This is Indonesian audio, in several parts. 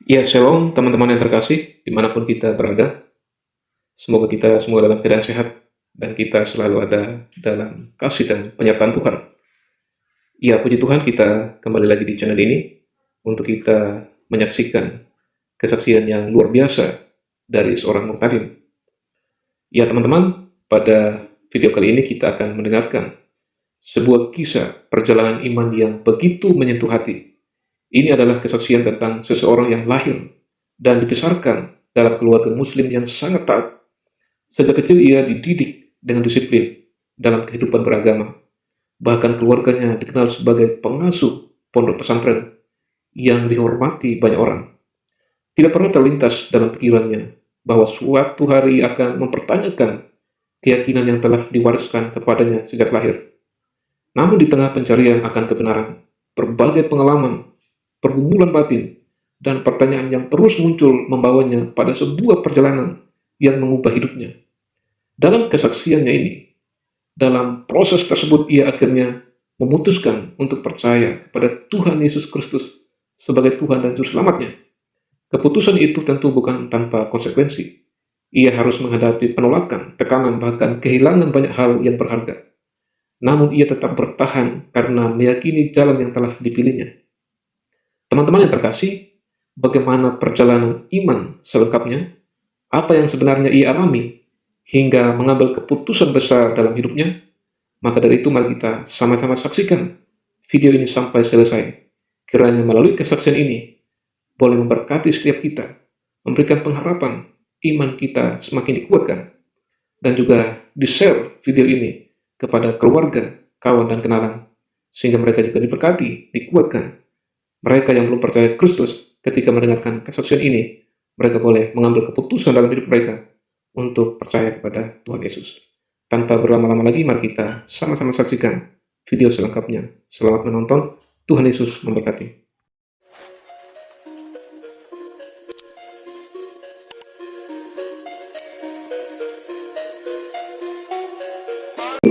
Ya, shalom teman-teman yang terkasih, dimanapun kita berada. Semoga kita semua dalam keadaan sehat, dan kita selalu ada dalam kasih dan penyertaan Tuhan. Ya, puji Tuhan kita kembali lagi di channel ini, untuk kita menyaksikan kesaksian yang luar biasa dari seorang murtadin. Ya teman-teman, pada video kali ini kita akan mendengarkan sebuah kisah perjalanan iman yang begitu menyentuh hati. Ini adalah kesaksian tentang seseorang yang lahir dan dibesarkan dalam keluarga muslim yang sangat taat. Sejak kecil ia dididik dengan disiplin dalam kehidupan beragama. Bahkan keluarganya dikenal sebagai pengasuh pondok pesantren yang dihormati banyak orang. Tidak pernah terlintas dalam pikirannya bahwa suatu hari akan mempertanyakan keyakinan yang telah diwariskan kepadanya sejak lahir. Namun di tengah pencarian akan kebenaran, berbagai pengalaman, pergumulan batin, dan pertanyaan yang terus muncul membawanya pada sebuah perjalanan yang mengubah hidupnya. Dalam kesaksiannya ini, dalam proses tersebut ia akhirnya memutuskan untuk percaya kepada Tuhan Yesus Kristus sebagai Tuhan dan Juru Selamatnya. Keputusan itu tentu bukan tanpa konsekuensi. Ia harus menghadapi penolakan, tekanan, bahkan kehilangan banyak hal yang berharga. Namun ia tetap bertahan karena meyakini jalan yang telah dipilihnya. Teman-teman yang terkasih, bagaimana perjalanan iman selengkapnya? Apa yang sebenarnya ia alami hingga mengambil keputusan besar dalam hidupnya? Maka dari itu mari kita sama-sama saksikan video ini sampai selesai. Kiranya melalui kesaksian ini boleh memberkati setiap kita, memberikan pengharapan, iman kita semakin dikuatkan, dan juga di-share video ini kepada keluarga, kawan, dan kenalan, sehingga mereka juga diberkati, dikuatkan. Mereka yang belum percaya Kristus, ketika mendengarkan kesaksian ini, mereka boleh mengambil keputusan dalam hidup mereka untuk percaya kepada Tuhan Yesus. Tanpa berlama-lama lagi, mari kita sama-sama saksikan video selengkapnya. Selamat menonton, Tuhan Yesus memberkati.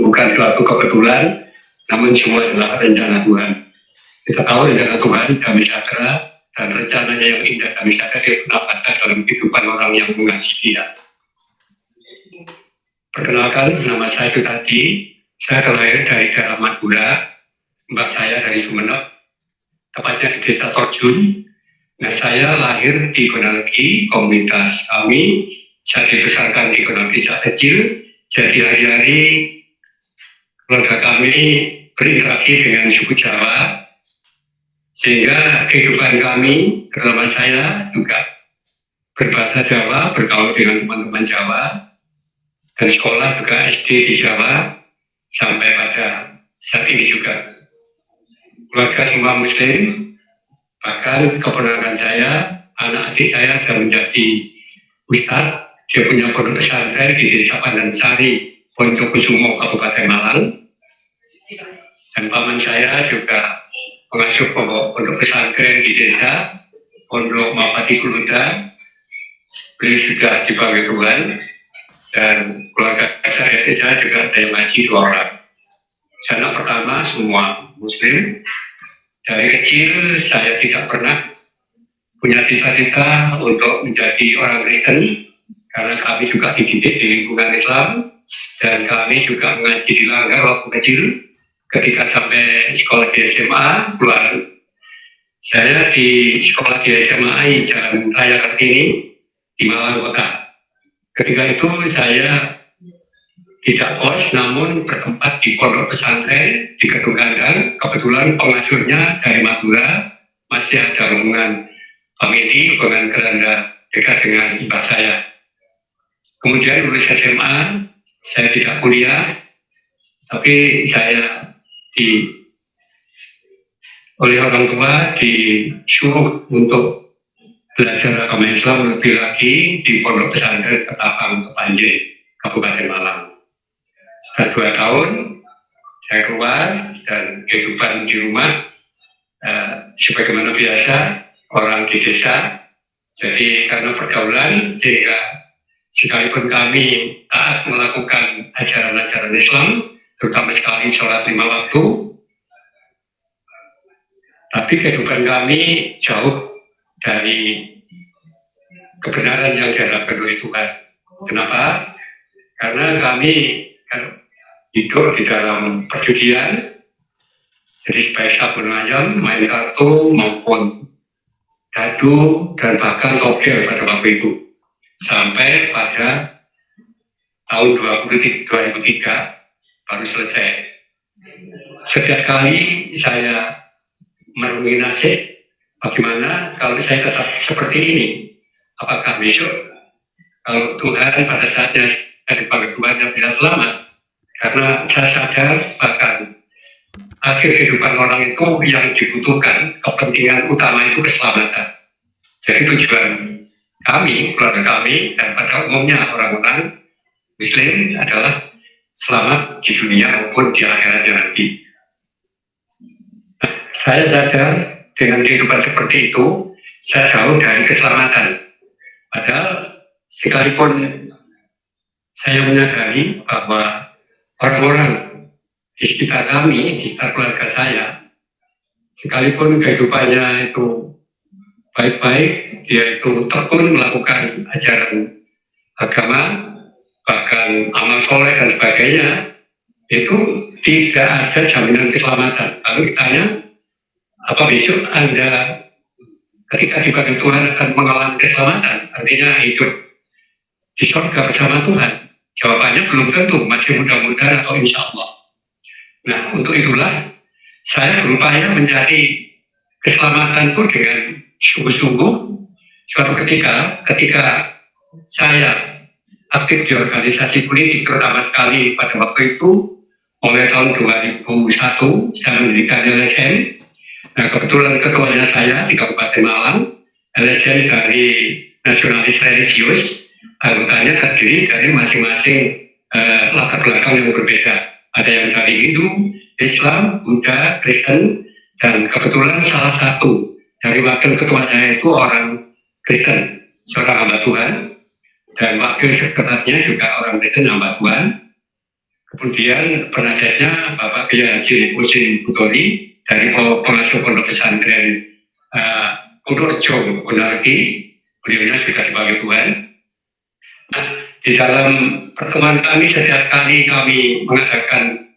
Bukan suatu kebetulan, namun semua adalah rencana Tuhan. Kita tahu rencana Tuhan kami sakra, dan rencananya yang indah kami sakra dapatkan dalam kehidupan orang yang mengasihi Dia. Perkenalkan, nama saya Sutadi. Saya terlahir dari daerah Madura, mbak saya dari Sumeneb, tepatnya di Desa Torjun. Nah, saya lahir di Gonalegi, komunitas kami. Saya dibesarkan di Gonalegi saat kecil, jadi hari-hari keluarga kami berinteraksi dengan suku Jawa, sehingga kehidupan kami, terutama saya juga berbahasa Jawa, bergaul dengan teman-teman Jawa, dan sekolah juga SD di Jawa, sampai pada saat ini juga. Keluarga semua Muslim, bahkan keponakan saya, anak adik saya sudah menjadi ustadz. Dia punya pondok pesantren di Desa Pandansari, Poncokusumo, Kabupaten Malang. Dan paman saya juga pengasuh pondok pesantren di desa Pondok Mapati Kuluda. Beliau sudah dipanggil Tuhan, dan keluarga besar istri saya juga ada yang ngaji 2 orang. Anak pertama semua Muslim. Dari kecil saya tidak pernah punya cita-cita untuk menjadi orang Kristen, karena kami juga dididik di lingkungan Islam, dan kami juga mengaji di Langgar waktu kecil. Ketika sampai sekolah di SMA, keluar. Saya di sekolah di SMA Jalan Raya Kartini di Malang Kota. Ketika itu saya tidak kos, namun bertempat di pondok pesantren di Gedung Kandang. Kebetulan pengasuhnya dari Madura, masih ada hubungan famili, hubungan keranda dekat dengan ibu saya. Kemudian lulus SMA, saya tidak kuliah, tapi saya oleh orang tua disuruh untuk belajar agama Islam lebih lagi di pondok pesantren Ketapang Kepanjen, Kabupaten Malang. Setelah 2 tahun saya keluar, dan kehidupan di rumah sebagaimana biasa orang di desa. Jadi karena pergaulan, sehingga sekalipun kami taat melakukan ajaran-ajaran Islam, terutama sekali sholat 5 waktu, tapi kehidupan kami jauh dari kebenaran yang diharapkan oleh Tuhan. Kenapa? Karena kami hidup di dalam perjudian, jadi supaya sabun ayam, main kartu maupun dadu dan bahkan togel pada waktu itu sampai pada tahun 2003 baru selesai. Setiap kali saya merenungi nasib, bagaimana kalau saya tetap seperti ini? Apakah besok kalau Tuhan pada saatnya saya dipanggil Tuhan saya bisa selamat? Karena saya sadar bahkan akhir kehidupan orang itu yang dibutuhkan, kepentingan utama itu keselamatan. Jadi tujuan kami, keluarga kami, dan pada umumnya orang-orang Muslim adalah selamat di dunia maupun di akhiratnya nanti. Nah, saya sadar dengan kehidupan seperti itu, saya jauh dari keselamatan. Padahal sekalipun saya menyadari bahwa orang-orang di sekitar kami, di sekitar keluarga saya, sekalipun kehidupannya itu baik-baik, dia itu tekun melakukan ajaran agama, bahkan amal soleh dan sebagainya, itu tidak ada jaminan keselamatan. Lalu ditanya, apa besok Anda ketika dipanggil Tuhan akan mengalami keselamatan, artinya hidup di surga bersama Tuhan? Jawabannya belum tentu, masih mudah-mudahan atau insya Allah. Nah, untuk itulah saya berupaya mencari keselamatanku dengan sungguh-sungguh. Suatu ketika saya aktif di organisasi politik, terutama sekali pada waktu itu, mulai tahun 2001, saya mendirikan LSM. Nah, kebetulan ketuanya saya di Kabupaten Malang, LSM dari nasionalis religius, anggotanya terdiri dari masing-masing latar belakang yang berbeda. Ada yang dari Hindu, Islam, Buddha, Kristen, dan kebetulan salah satu dari wakil ketua saya itu orang Kristen, seorang hamba Tuhan, dan wakil sekretarisnya juga orang Kristen hamba Tuhan. Kemudian penasihatnya Bapak Kiai Haji Husin Butori dari pengasuh pondok pesantren Purworejo Gunardi, beliaunya sudah dipanggil Tuhan. Nah, di dalam pertemuan kami setiap kali kami mengadakan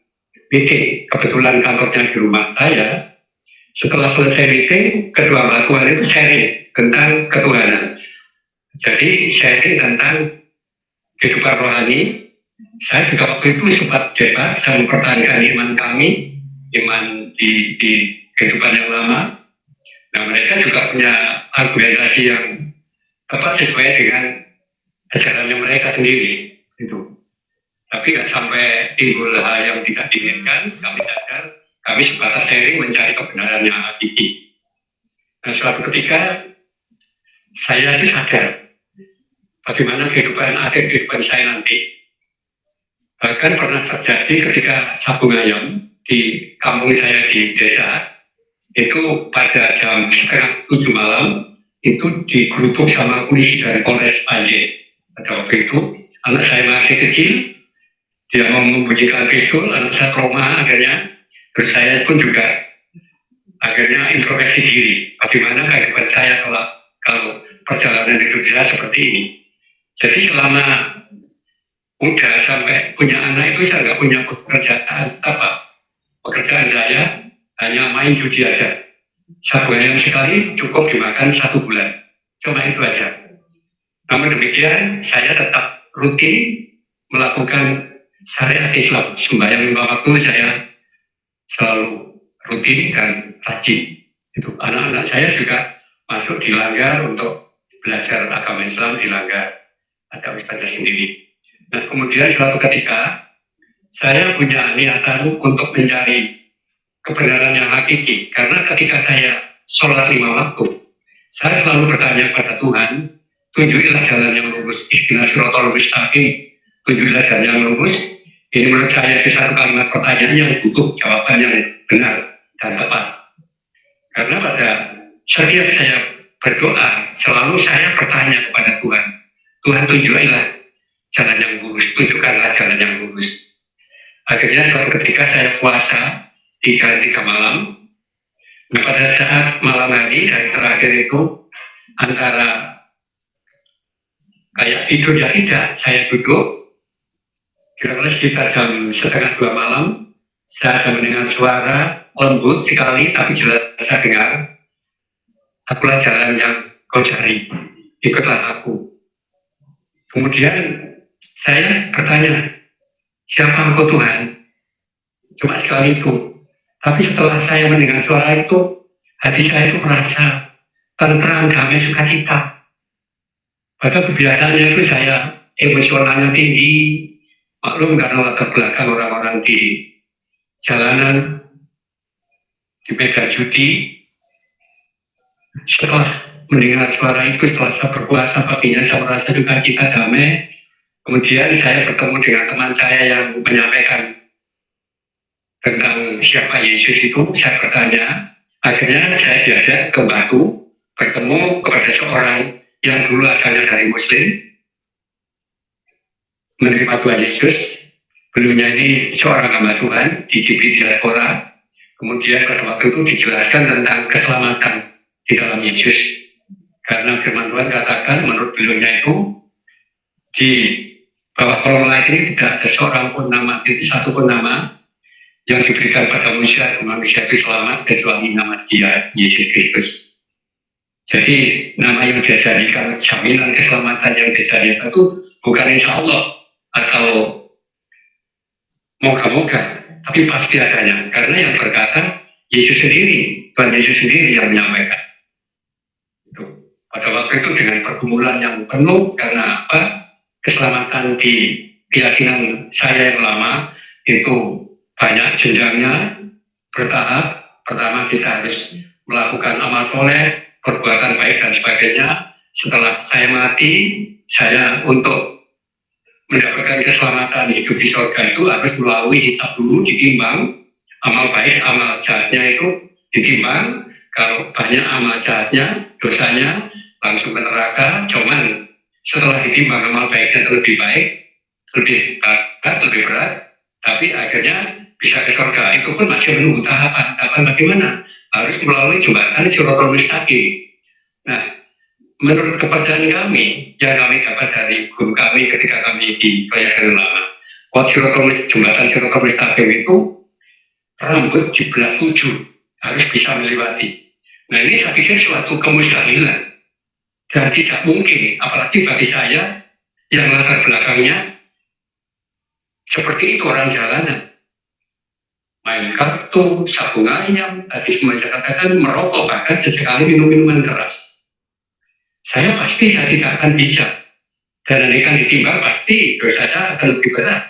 meeting, kebetulan kantornya di rumah saya. Setelah selesai meeting, kedua hamba Tuhan itu sharing tentang ketuhanan. Jadi sharing tentang kehidupan rohani. Saya juga waktu itu sempat debat, saya mempertahankan iman kami, iman di kehidupan yang lama. Nah, mereka juga punya argumentasi yang tepat sesuai dengan ajarannya mereka sendiri. Itu. Tapi nggak sampai timbul hal yang tidak diinginkan, kami sadar, kami sebatas sharing mencari kebenaran yang hakiki. Nah, suatu ketika saya itu sadar bagaimana akhir kehidupan saya nanti. Bahkan pernah terjadi ketika sabung ayam di kampung saya di desa, itu pada jam 6:30 malam, itu digeruduk sama polisi dari Polres Panje. Pada waktu itu, anak saya masih kecil, dia mau membunyikan pistol, anak saya trauma akhirnya, terus saya pun juga akhirnya introspeksi diri, bagaimana kehidupan saya kalau perjalanan hidup saya seperti ini. Jadi selama muda sampai punya anak itu saya nggak punya pekerjaan apa. Pekerjaan saya hanya main judi aja. Sabung ayam sekali cukup dimakan 1 bulan. Cuma itu aja. Namun demikian saya tetap rutin melakukan syariat Islam. Sembahyang 5 waktu saya selalu rutin dan rajin. Itu anak-anak saya juga masuk di Langgar untuk belajar agama Islam di Langgar. Ada ustazah sendiri. Nah, kemudian suatu ketika saya punya niatan untuk mencari kebenaran yang hakiki. Karena ketika saya sholat 5 waktu, saya selalu bertanya kepada Tuhan, tunjukilah jalan yang lurus, ihdinas siratal mustaqim, tunjukilah jalan yang lurus. Ini menurut saya bisa kalimat pertanyaan yang butuh jawaban yang benar dan tepat. Karena pada setiap saya berdoa, selalu saya bertanya kepada Tuhan, Tuhan tunjukilah jalan yang lurus, tunjukkanlah jalan yang lurus. Akhirnya suatu ketika saya puasa 3 malam. Nah, pada saat malam hari dari terakhir itu antara kayak tidur ya tidak, saya duduk, kira-kira sekitar jam 1:30 malam, saya ada mendengar suara lembut sekali, tapi jelas saya dengar, akulah jalan yang kau cari, ikutlah aku. Kemudian saya bertanya, siapa engkau Tuhan? Cuma sekali itu. Tapi setelah saya mendengar suara itu, hati saya itu merasa tentram, damai, sukacita. Padahal kebiasaannya itu saya emosionalnya tinggi, maklum karena latar belakang orang-orang di jalanan, di medan judi. Setelah mendengar suara itu, setelah saya berpuasa paginya, saya merasa sukacita, damai. Kemudian saya bertemu dengan teman saya yang menyampaikan tentang siapa Yesus itu. Saya bertanya, akhirnya saya diajak ke Batu, bertemu kepada seorang yang dulu asalnya dari Muslim, menerima Tuhan Yesus. Beliaunya ini seorang hamba Tuhan di diaspora. Kemudian pada waktu itu dijelaskan tentang keselamatan di dalam Yesus. Karena firman Tuhan katakan menurut beliaunya itu di bawah kolom langit ini tidak ada seorang pun nama, satu pun nama yang diberikan pada manusia itu selamat kecuali nama Dia, Yesus Kristus. Jadi nama yang dia jadikan, jaminan keselamatan yang dia jadikan itu bukan insya Allah atau moga-moga, tapi pasti adanya. Karena yang berkata Yesus sendiri, Tuhan Yesus sendiri yang menyampaikan. Pada waktu itu dengan pergumulan yang penuh, karena apa? Keselamatan di keyakinan saya yang lama itu banyak jenjangnya, bertahap. Pertama kita harus melakukan amal soleh, perbuatan baik dan sebagainya. Setelah saya mati, saya untuk mendapatkan keselamatan hidup di surga itu harus melalui hisab dulu, ditimbang amal baik, amal jahatnya itu ditimbang. Kalau banyak amal jahatnya, dosanya langsung ke neraka. Cuman setelah ditimbang amal baiknya lebih baik, lebih berat, tapi akhirnya bisa ke surga. Itu pun masih menunggu tahapan. Tahapan bagaimana? Harus melalui jembatan Shiratal Mustaqim. Nah, menurut kepercayaan kami yang kami dapat dari guru kami ketika kami di Keyakinan Lama, jembatan Shiratal Mustaqim itu rambut dibelah 7 harus bisa melewati. Nah, ini saya pikir suatu kemustahilan dan tidak mungkin, apalagi bagi saya yang latar belakangnya seperti itu, orang jalanan, main kartu, sabung ayam, tadi semua saya katakan, merokok, bahkan sesekali minum minuman keras. Saya tidak akan bisa. Dan akan ditimbang pasti dosa saya akan lebih berat.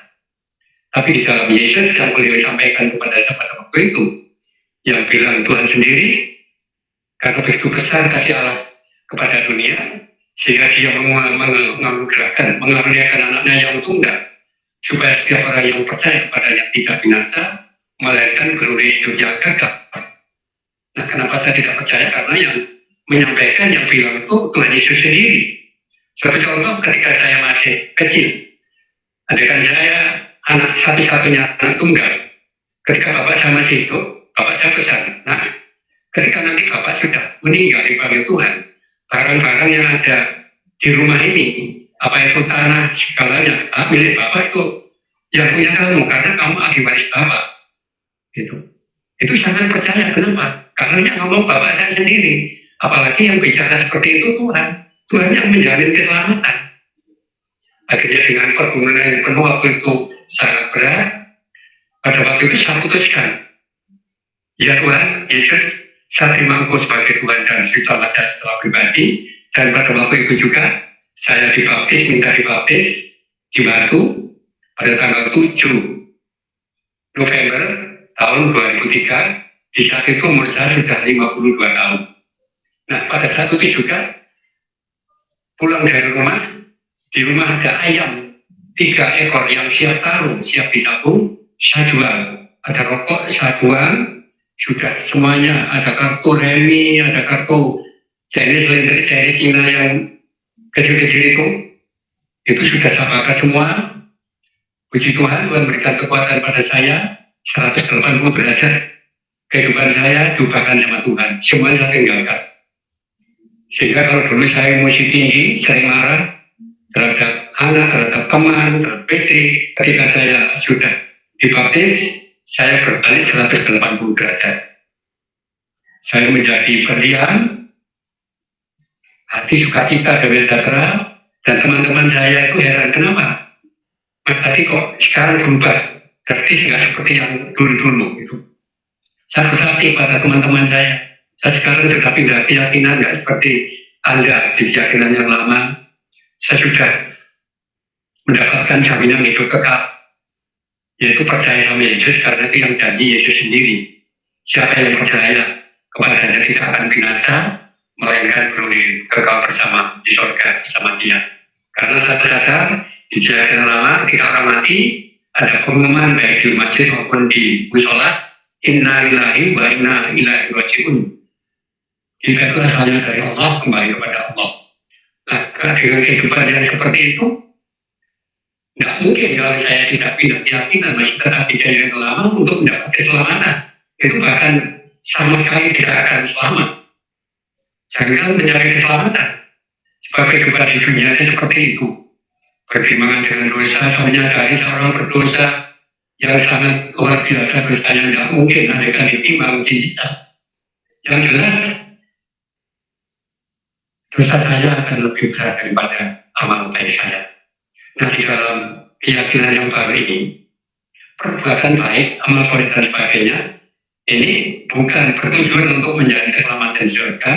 Tapi di dalam Yesus yang beliau sampaikan kepada saya pada waktu itu, yang bilang Tuhan sendiri, karena begitu besar kasih Allah kepada dunia, sehingga dia mengaruniakan anaknya yang tunggal, supaya setiap orang yang percaya kepadanya tidak binasa, melainkan beroleh hidup yang kekal. Nah, kenapa saya tidak percaya? Karena yang menyampaikan, yang bilang itu Tuhan Yesus sendiri. Sebagai contoh, ketika saya masih kecil, andaikan saya anak satu-satunya anak tunggal, ketika bapak saya masih hidup, bapak saya pesan, nah, ketika nanti bapak sudah meninggal dipanggil Tuhan, barang-barang yang ada di rumah ini, apa itu tanah segalanya, milik bapak itu yang punya kamu, karena kamu ahli waris bapak. Itu sangat percaya. Kenapa? Karena yang ngomong bapak saya sendiri. Apalagi yang bicara seperti itu Tuhan yang menjamin keselamatan. Akhirnya dengan pergumulan yang penuh waktu itu sangat berat, pada waktu itu saya putuskan, ya Tuhan Yesus, saya terima Engkau sebagai Tuhan dan Selamat saya secara pribadi. Dan pada waktu itu juga saya minta dibaptis di Batu pada tanggal 7 November tahun 2003. Di saat itu umur saya sudah 52 tahun. Nah, pada saat itu juga pulang dari rumah, di rumah ada ayam 3 ekor yang siap karung, siap disabung, saya jual. Ada rokok, saya buang, sudah semuanya, ada kartu remi, ada kartu Chinese Cina yang kecil-kecil itu sudah saya bakar semua. Puji Tuhan, Tuhan berikan kekuatan pada saya, 180 derajat kehidupan saya diubahkan sama Tuhan, semuanya saya tinggalkan. Sehingga kalau dulu saya emosi tinggi, sering marah, terhadap anak, terhadap teman, terhadap istri. Ketika saya sudah dibaptis, saya berbalik 180 derajat. Saya menjadi pendiam, hati sukacita dan sejahtera, dan teman-teman saya itu heran, kenapa Mas tadi kok sekarang berubah drastis, nggak seperti yang dulu-dulu itu. Saya bersaksi pada teman-teman saya sekarang sudah pindah keyakinan, nggak seperti Anda di keyakinan yang lama. Saya sudah mendapatkan jaminan hidup kekal, yaitu percaya sama Yesus, karena itu yang janji Yesus sendiri. Siapa yang percaya kepadanya tidak akan binasa, melainkan beroleh kekal bersama di surga bersama Dia. Karena saya sadar di keyakinan lama ketika orang mati ada pengumuman baik di masjid maupun di musola, inna lillahi wa inna ilaihi raji'un. Kita itu asalnya dari Allah, kembali kepada Allah. Nah, dengan kehidupan yang seperti itu, nggak mungkin kalau saya tidak pindah keyakinan masih tetap di keyakinan lama untuk mendapat keselamatan. Itu bahkan sama sekali tidak akan selamat. Jangan mencari keselamatan. Sebab kehidupan di dunia itu seperti itu. Pertimbangan dengan dosa, saya menyadari seorang berdosa yang sangat luar biasa, dosanya tidak mungkin ada ditimbang kita. Yang jelas, dosa saya akan lebih berat daripada amal baik saya. Nah, di dalam keyakinan yang baru ini, perbuatan baik, amal soleh dan sebagainya, ini bukan bertujuan untuk menjadi keselamatan surga,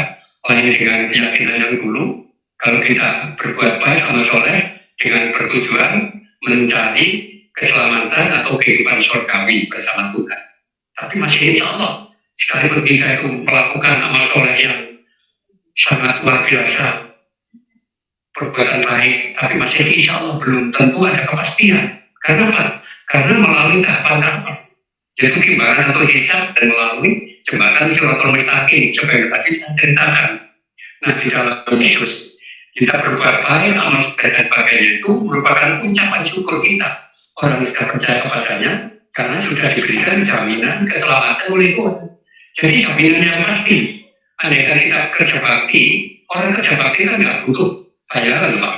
lain dengan keyakinan yang dulu. Kalau kita berbuat baik, amal soleh, dengan bertujuan mencari keselamatan atau kehidupan surgawi bersama Tuhan. Tapi masih insya Allah, sekalipun kita itu melakukan amal soleh yang sangat luar biasa, perbuatan baik, tapi masih insya Allah belum tentu ada kepastian. Karena apa? Karena melalui tahapan-tahapan, yaitu timbangan atau hisab, dan melalui jembatan Siratal Mustaqim seperti tadi saya ceritakan. Nah, di dalam Yesus kita berbuat baik, amal dan sebagainya itu merupakan ucapan syukur kita. Orang sudah percaya kepadanya karena sudah diberikan jaminan keselamatan oleh Tuhan. Jadi jaminan yang pasti. Andaikan kita kerja bakti, orang kerja bakti kan nggak butuh bayaran, Pak.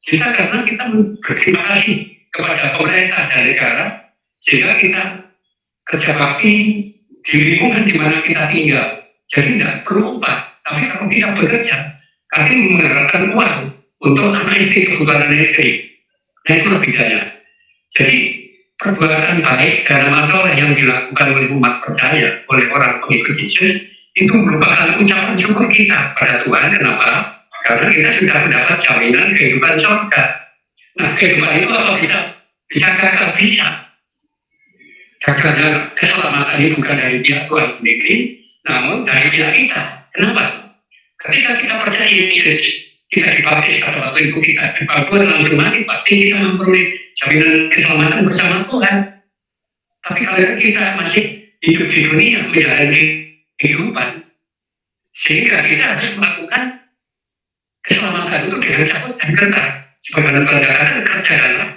Kita karena kita berterima kasih kepada pemerintah dan negara, sehingga kita kerja bakti di lingkungan di mana kita tinggal. Jadi tidak perlu upah. Tapi kalau kita bekerja, kami mengharapkan uang untuk anak istri, kebutuhan anak istri. Nah, itu bedanya. Jadi perbuatan baik dan amal soleh yang dilakukan oleh umat percaya, oleh orang pengikut Yesus, itu merupakan ucapan syukur kita pada Tuhan. Kenapa? Karena kita sudah mendapat jaminan kehidupan surga. Nah, kehidupan itu apa bisa gagal? Bisa. Gagalnya keselamatan ini bukan dari pihak Tuhan sendiri, namun dari pihak kita. Kenapa? Ketika kita percaya Yesus, kita dibaptis pada waktu itu kita dibaptis langsung mati, pasti kita memperoleh jaminan keselamatan bersama Tuhan. Tapi kalau kita masih hidup di dunia menjalani kehidupan, sehingga kita harus melakukan keselamatan itu dengan cepat dan gentar. Sebagaimana Tuhan katakan, kerjakanlah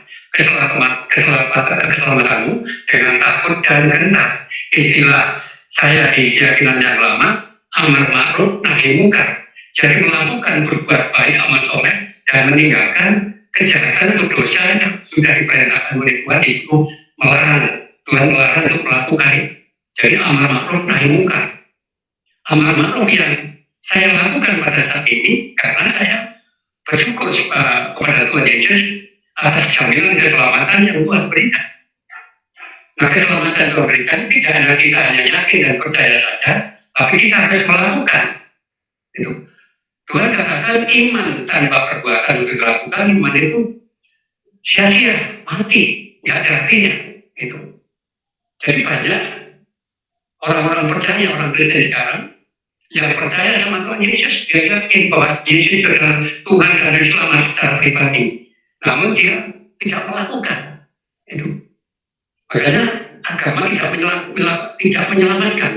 keselamatanmu dengan takut dan gentar. Istilah saya di keyakinan yang lama, amar ma'ruf nahi mungkar. Jadi melakukan berbuat baik, amal soleh, dan meninggalkan kejahatan atau dosa yang sudah diperintahkan oleh Tuhan, itu melarang. Tuhan melarang untuk melakukan. Jadi amar ma'ruf nahi mungkar. Amar ma'ruf yang saya lakukan pada saat ini karena saya bersyukur kepada Tuhan Yesus atas jaminan keselamatan yang Tuhan berikan. Nah, keselamatan Tuhan berikan tidak hanya kita hanya yakin dan percaya saja, tapi kita harus melakukan. Itu. Tuhan katakan iman tanpa perbuatan untuk dilakukan, iman itu sia-sia, mati, nggak ada artinya. Itu. Jadi banyak orang-orang percaya, orang Kristen sekarang yang percaya sama Tuhan Yesus, dia yakin bahwa Yesus adalah Tuhan dan selamat secara pribadi. Namun dia tidak melakukan. Itu. Makanya agama tidak menyelamatkan.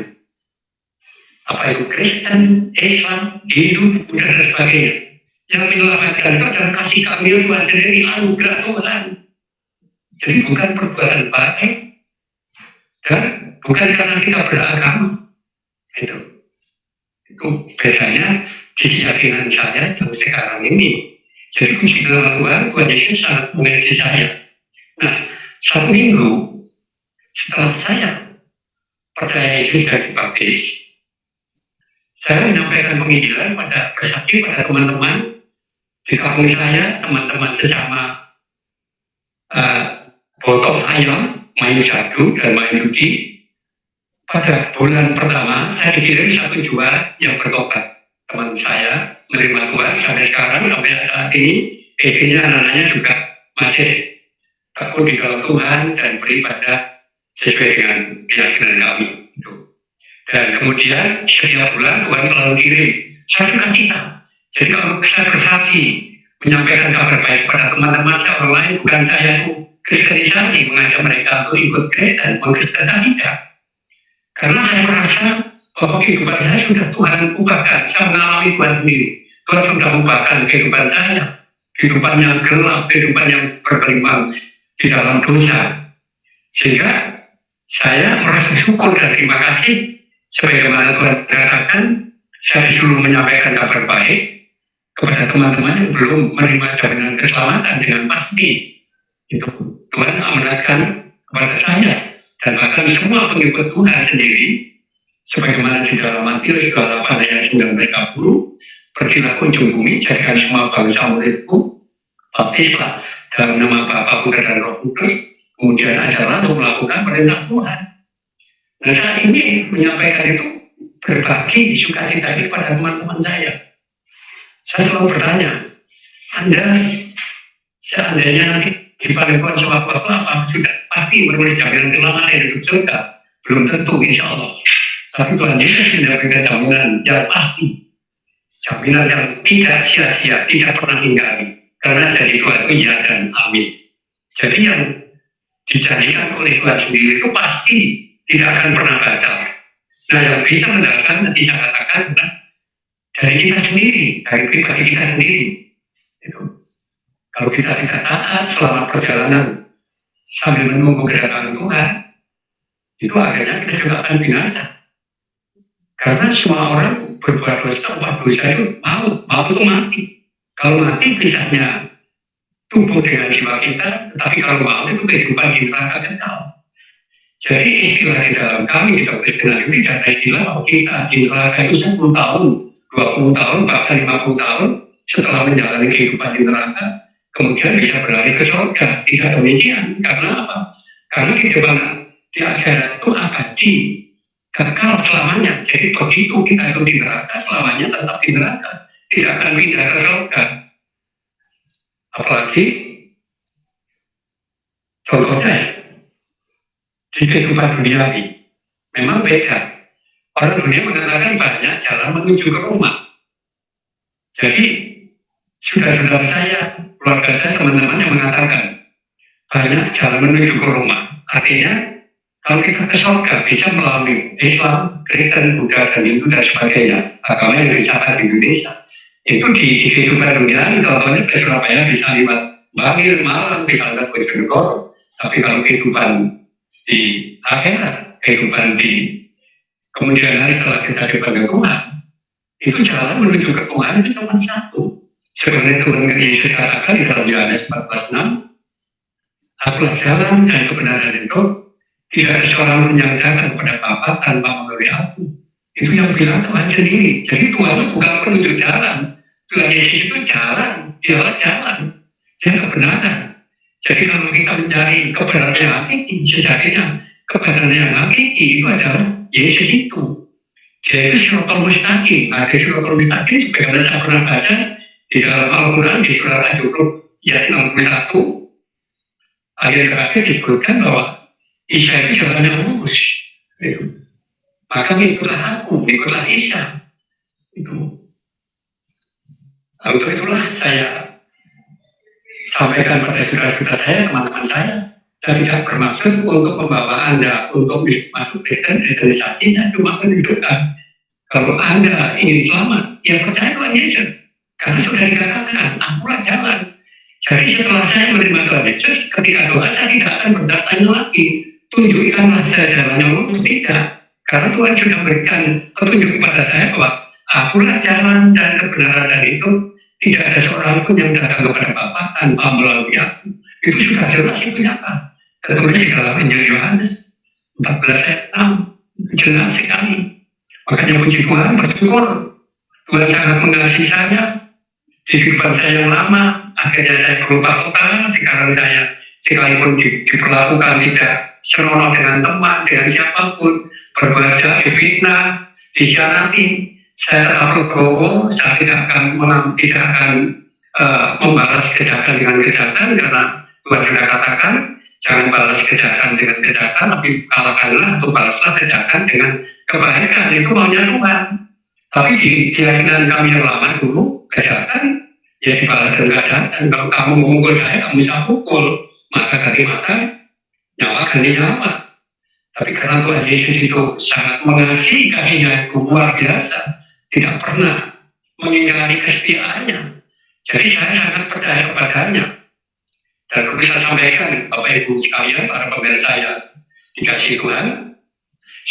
Apa itu Kristen, Islam, Hindu, Buddha dan sebagainya. Yang menyelamatkan itu adalah kasih karunia Tuhan sendiri, anugerah Tuhan. Jadi bukan perbuatan baik dan bukan karena kita beragama. Itu bedanya di keyakinan saya yang sekarang ini. Jadi puji Tuhan, Tuhan Yesus sangat mengasihi saya. Nah, 1 minggu setelah saya percaya Yesus dan dibaptis, saya menyampaikan penginjilan pada bersaksi pada teman-teman di kampung saya, teman-teman sesama botoh ayam, main jadu dan main judi. Pada bulan pertama, saya dikirim 1 jiwa yang bertobat. Teman saya menerima Tuhan sampai sekarang, sampai saat ini, istrinya, anak-anaknya juga masih tekun di dalam Tuhan dan beribadah sesuai dengan keyakinan kami. Dan kemudian setiap bulan Tuhan selalu kirim. Saya suka cita. Jadi kalau saya bersaksi, menyampaikan kabar baik pada teman-teman saya orang lain, bukan saya itu kristenisasi, mengajak mereka untuk ikut Kristen, mengkristen tidak. Karena saya merasa bahwa kehidupan saya sudah Tuhan ubahkan. Saya mengalami Tuhan sendiri. Tuhan sudah ubahkan kehidupan saya. Kehidupan yang gelap, kehidupan yang bergelimang di dalam dosa. Sehingga saya merasa syukur dan terima kasih. Sebagaimana Tuhan katakan, saya disuruh menyampaikan kabar baik kepada teman-teman yang belum menerima jaminan keselamatan dengan pasti. Itu Tuhan amanatkan kepada saya. Dan bahkan semua pengikut Tuhan sendiri, sebagaimana di dalam Matius 28 ayat 19, pergilah kunjung bumi, jadikan semua bangsa muridku, baptislah dalam nama Bapa, Putra dan Roh Kudus, kemudian ajarlah untuk melakukan perintah Tuhan. Nah, saat ini menyampaikan itu berbagi sukacita ini pada teman-teman saya. Saya selalu bertanya, Anda seandainya nanti dipanggil Tuhan sama Bapak, juga pasti menulis jaminan keselamatan yang hidup surga. Belum tentu, insya Allah. Tapi Tuhan Yesus mendapatkan jaminan yang pasti. Jaminan yang tidak sia-sia, tidak pernah tinggali. Karena dari Tuhan itu ya dan amin. Jadi yang dijanjikan oleh Tuhan sendiri itu pasti tidak akan pernah gagal. Nah, yang bisa mendapatkan nanti saya katakan dari kita sendiri, dari pribadi kita sendiri. Itu. Kalau kita tidak taat selama perjalanan sambil menunggu kedatangan Tuhan, itu akhirnya kita juga akan binasa. Karena semua orang berbuat dosa, itu maut itu mati. Kalau mati pisahnya tubuh dengan jiwa kita, tetapi kalau maut itu kehidupan di neraka kekal. Jadi istilah di dalam kami di dalam Kristen ini tidak ada istilah bahwa kita di neraka itu 10 tahun, 20 tahun, bahkan 50 tahun setelah menjalani kehidupan di neraka, kemudian bisa berlari ke surga. Tidak demikian. Karena apa? Karena kehidupan di akhirat itu abadi, kekal selamanya. Jadi begitu kita itu di neraka, selamanya tetap di neraka, tidak akan pindah ke surga. Apalagi contohnya di kehidupan dunia ini memang beda. Orang dunia mengatakan banyak jalan menuju ke rumah. Jadi saudara saya, keluarga saya, teman-teman yang mengatakan banyak jalan menuju ke rumah. Artinya kalau kita ke surga bisa melalui Islam, Kristen, Buddha, dan Hindu dan sebagainya, agama yang disahkan di Indonesia. Itu di kehidupan dunia ini, contohnya ke Surabaya bisa lewat Bangil, Malang, bisa lewat Bojonegoro. Tapi kalau kehidupan di akhirat, kehidupan di kemudian hari setelah kita dipanggil Tuhan, itu jalan menuju ke Tuhan itu cuma satu. Sebenarnya Tuhan Yesus katakan di dalam Yohanes 14:6, akulah jalan dan kebenaran itu, tidak ada seorang pun yang datang kepada Bapa tanpa melalui aku. Itu yang bilang Tuhan sendiri. Jadi Tuhan itu bukan penunjuk jalan. Tuhan Yesus itu jalan, dialah jalan, dia kebenaran. Jadi kalau kita mencari kebenaran yang hakiki, sejatinya kebenaran yang hakiki itu adalah Yesus itu. Dia itu Siratal Mustaqim. Nah, di Siratal Mustaqim sebagaimana saya pernah baca di dalam Al-Quran di surah Al-Jurub ayat 61 ayat terakhir disebutkan bahwa Isa itu jalan yang lurus. Maka ikutlah aku, ikutlah Isa. Itu. Untuk itulah saya sampaikan pada saudara-saudara saya, teman-teman saya. Saya tidak bermaksud untuk membawa Anda untuk masuk kristenisasi, saya cuma menunjukkan kalau Anda ingin selamat, ya percaya Tuhan Yesus. Karena sudah dikatakan, akulah jalan. Jadi setelah saya menerima Tuhan Yesus, ketika doa saya tidak akan bertanya lagi, tunjukkanlah saya jalan yang lurus, tidak. Karena Tuhan sudah berikan petunjuk kepada saya bahwa akulah jalan dan kebenaran dan itu Tidak ada seorang pun yang datang kepada Bapa tanpa melalui aku. Itu sudah jelas, itu nyata. Tertulis di dalam Injil Yohanes 14 ayat 6. Jelas sekali. Makanya puji Tuhan, bersyukur. Tuhan sangat mengasihi saya. Di kehidupan saya yang lama, akhirnya saya berubah total. Sekarang saya sekalipun diperlakukan tidak senonoh dengan teman, dengan siapapun, berbaca, difitnah, dikhianati, saya tetap berbohong. Saya tidak akan membalas kejahatan dengan kejahatan, karena Tuhan sudah katakan jangan balas kejahatan dengan kejahatan, tapi kalahkanlah atau balaslah kejahatan dengan kebaikan. Itu maunya Tuhan. Tapi di keyakinan kami yang lama dulu, kejahatan ya dibalas dengan kejahatan. Kalau kamu memukul saya, kamu bisa pukul, maka ganti mata, nyawa ganti nyawa. Tapi karena Tuhan Yesus itu sangat mengasihi, kasihnya itu luar biasa, tidak pernah mengingkari kesetiaannya. Jadi saya sangat percaya kepadanya. Dan perlu saya sampaikan, Bapak Ibu sekalian, para pemirsa saya dikasih Tuhan,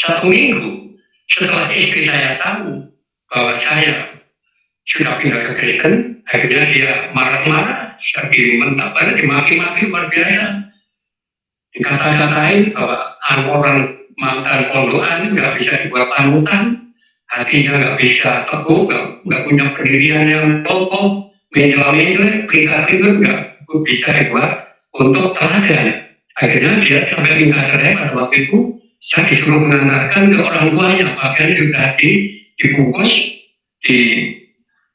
1 minggu setelah istri saya tahu bahwa saya sudah pindah ke Kristen, akhirnya dia marah-marah, dimentabkan, dimaki-maki luar biasa, dikata-katain bahwa orang mantan pondokan nggak bisa dibuat panutan, hatinya nggak bisa teguh, nggak punya pendirian yang kokoh, menjelang-menjelang, pintar-pintar nggak bisa dibuat untuk teladan. Akhirnya dia sampai minta cerai. Pada waktu itu saya disuruh mengantarkan ke orang tuanya, bahkan sudah dibungkus di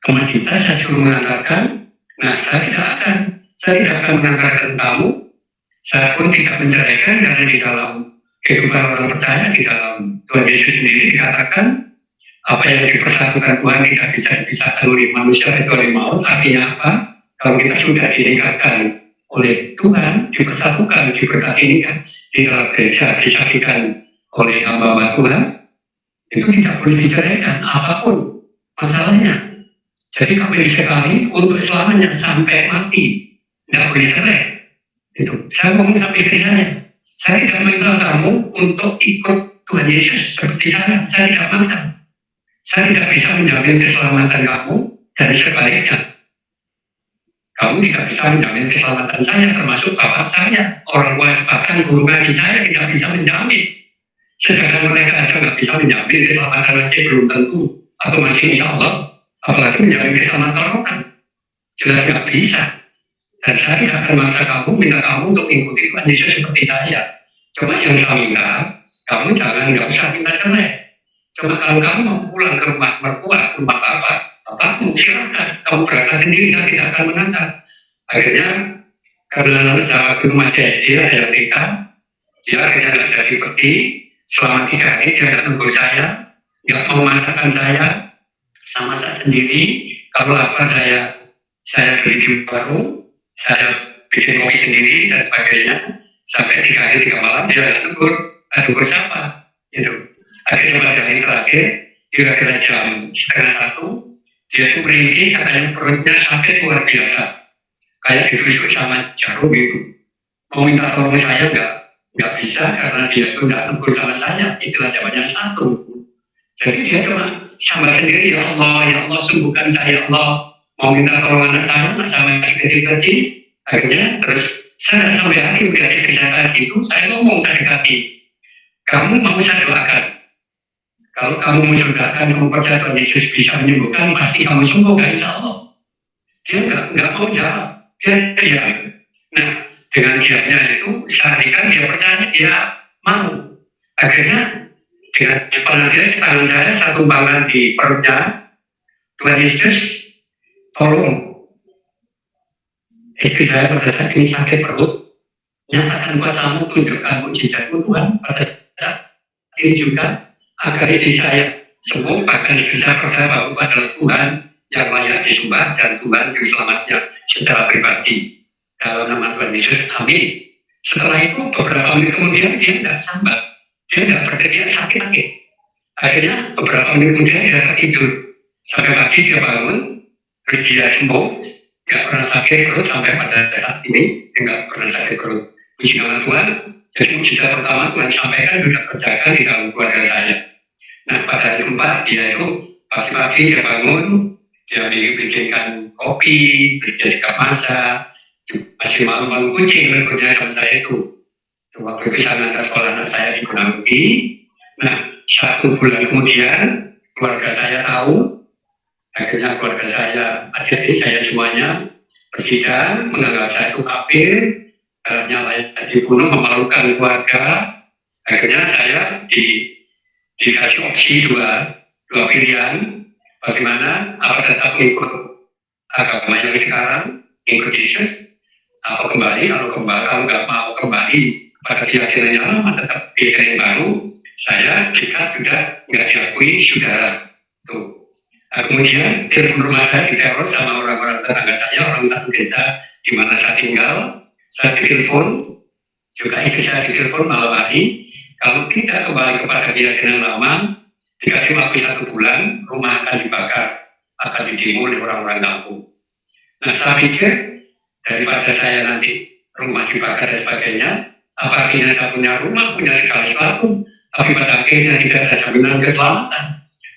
kemasjidan, saya suruh mengantarkan. Nah, saya tidak akan mengantarkan kamu. Saya pun tidak menceraikan, karena di dalam kehidupan orang percaya, di dalam Tuhan Yesus sendiri dikatakan apa yang dipersatukan Tuhan tidak bisa dipisahkan oleh manusia kecuali maut. Artinya apa? Kalau kita sudah dinikahkan oleh Tuhan, dipersatukan, diberkati nikah di dalam gereja, disaksikan oleh hamba-hamba Tuhan, itu tidak boleh diceraikan apapun masalahnya. Jadi kawin sekali untuk selamanya sampai mati, tidak boleh cerai. Itu saya ngomong sama istri saya tidak minta kamu untuk ikut Tuhan Yesus seperti saya tidak maksa. Saya tidak bisa menjamin keselamatan kamu, dan sebaliknya kamu tidak bisa menjamin keselamatan saya, termasuk bapak saya, orang tua, bahkan guru ngaji saya tidak bisa menjamin. Sedangkan mereka juga nggak bisa menjamin keselamatan saya, belum tentu, atau masih insya Allah, apalagi menjamin keselamatan orang. Jelas nggak bisa. Dan saya tidak akan maksa kamu, minta kamu untuk mengikuti Tuhan Yesus seperti saya. Cuma yang saya minta, kamu nggak usah minta cerai. Cuma kalau kamu mau pulang ke rumah mertua, rumah bapakmu, silakan. Kamu berangkat sendiri, saya tidak akan mengantar. Akhirnya, karena saya ke rumah SD, ada yang nikah, dia akhirnya nggak jadi pergi. Selama 3 hari, dia nggak tunggu saya, nggak mau masakan saya, sama saya sendiri. Kalau lapar, saya beli di warung, saya bikin kopi sendiri, dan sebagainya. Sampai 3 hari 3 malam, dia nggak tunggu siapa. Gitu. Akhirnya pada hari terakhir, kira-kira jam 12:30, dia itu merintih, katanya perutnya sakit luar biasa, kayak ditusuk sama jarum gitu. Mau minta tolong saya nggak bisa, karena dia itu nggak tegur sama saya, istilah jawabannya satu. Jadi dia cuma sama sendiri, ya Allah sembuhkan saya, ya Allah. Mau minta tolong anak saya masih kecil-kecil. Akhirnya terus saya sampai hari udah istri saya itu, saya ngomong sakit hati, kamu mau saya doakan? Kalau kamu mendoakan, kamu percaya Tuhan Yesus bisa menyembuhkan, pasti kamu sembuh, kan, insya Allah. Dia nggak mau jawab, dia diam. Nah, dengan diamnya itu, seakan dia percaya, dia mau. Akhirnya, dengan sepanjang saya, satu bangan di perutnya, Tuhan Yesus, tolong. Istri saya pada saat ini sakit perut, nyatakan kuasamu, tunjukkan mujizatmu Tuhan, pada saat ini juga, agar istri saya sembuh, bahkan istri saya percaya bahwa adalah Tuhan yang layak disembah, dan Tuhan yang selamatnya secara pribadi dalam nama Tuhan Yesus, amin. Setelah itu beberapa menit kemudian dia tidak sambat, dia tidak berteriak sakit lagi. Akhirnya beberapa menit kemudian dia tertidur, sampai pagi dia bangun, terus dia sembuh, tidak pernah sakit perut sampai pada saat ini, dia tidak pernah sakit perut. Puji nama Tuhan. Jadi mujizat pertama Tuhan sampaikan sudah kerjakan di dalam keluarga saya. Nah, pada hari keempat dia itu pagi-pagi dia bangun, dia bikinkan kopi, berjadikan masak, masih malu-malu kucing berikutnya sama saya itu. Waktu itu saya antar sekolah anak saya di Gunung Bukit. Nah, 1 bulan kemudian keluarga saya tahu, akhirnya keluarga saya, adik-adik saya semuanya bersidang, menganggap saya itu kafir, nyalain dibunuh, memalukan keluarga. Akhirnya saya dikasih opsi dua pilihan, bagaimana, apa tetap ikut agama yang sekarang, ikut Yesus, atau kembali, kalau nggak mau kembali pada keyakinan yang lama, tetap keyakinan yang baru, saya jika sudah nggak diakui saudara. Tuh. Nah, kemudian telepon rumah saya diteror sama orang-orang tetangga saya, orang satu desa di mana saya tinggal. Saya ditelepon, juga istri saya ditelepon malam hari, kalau tidak kembali kepada keyakinan lama, dikasih waktu 1 bulan, rumah akan dibakar, akan didemo oleh orang-orang kampung. Nah, saya pikir daripada saya nanti rumah dibakar dan sebagainya, apa akhirnya saya punya rumah, punya segala sesuatu, tapi pada akhirnya tidak ada jaminan keselamatan.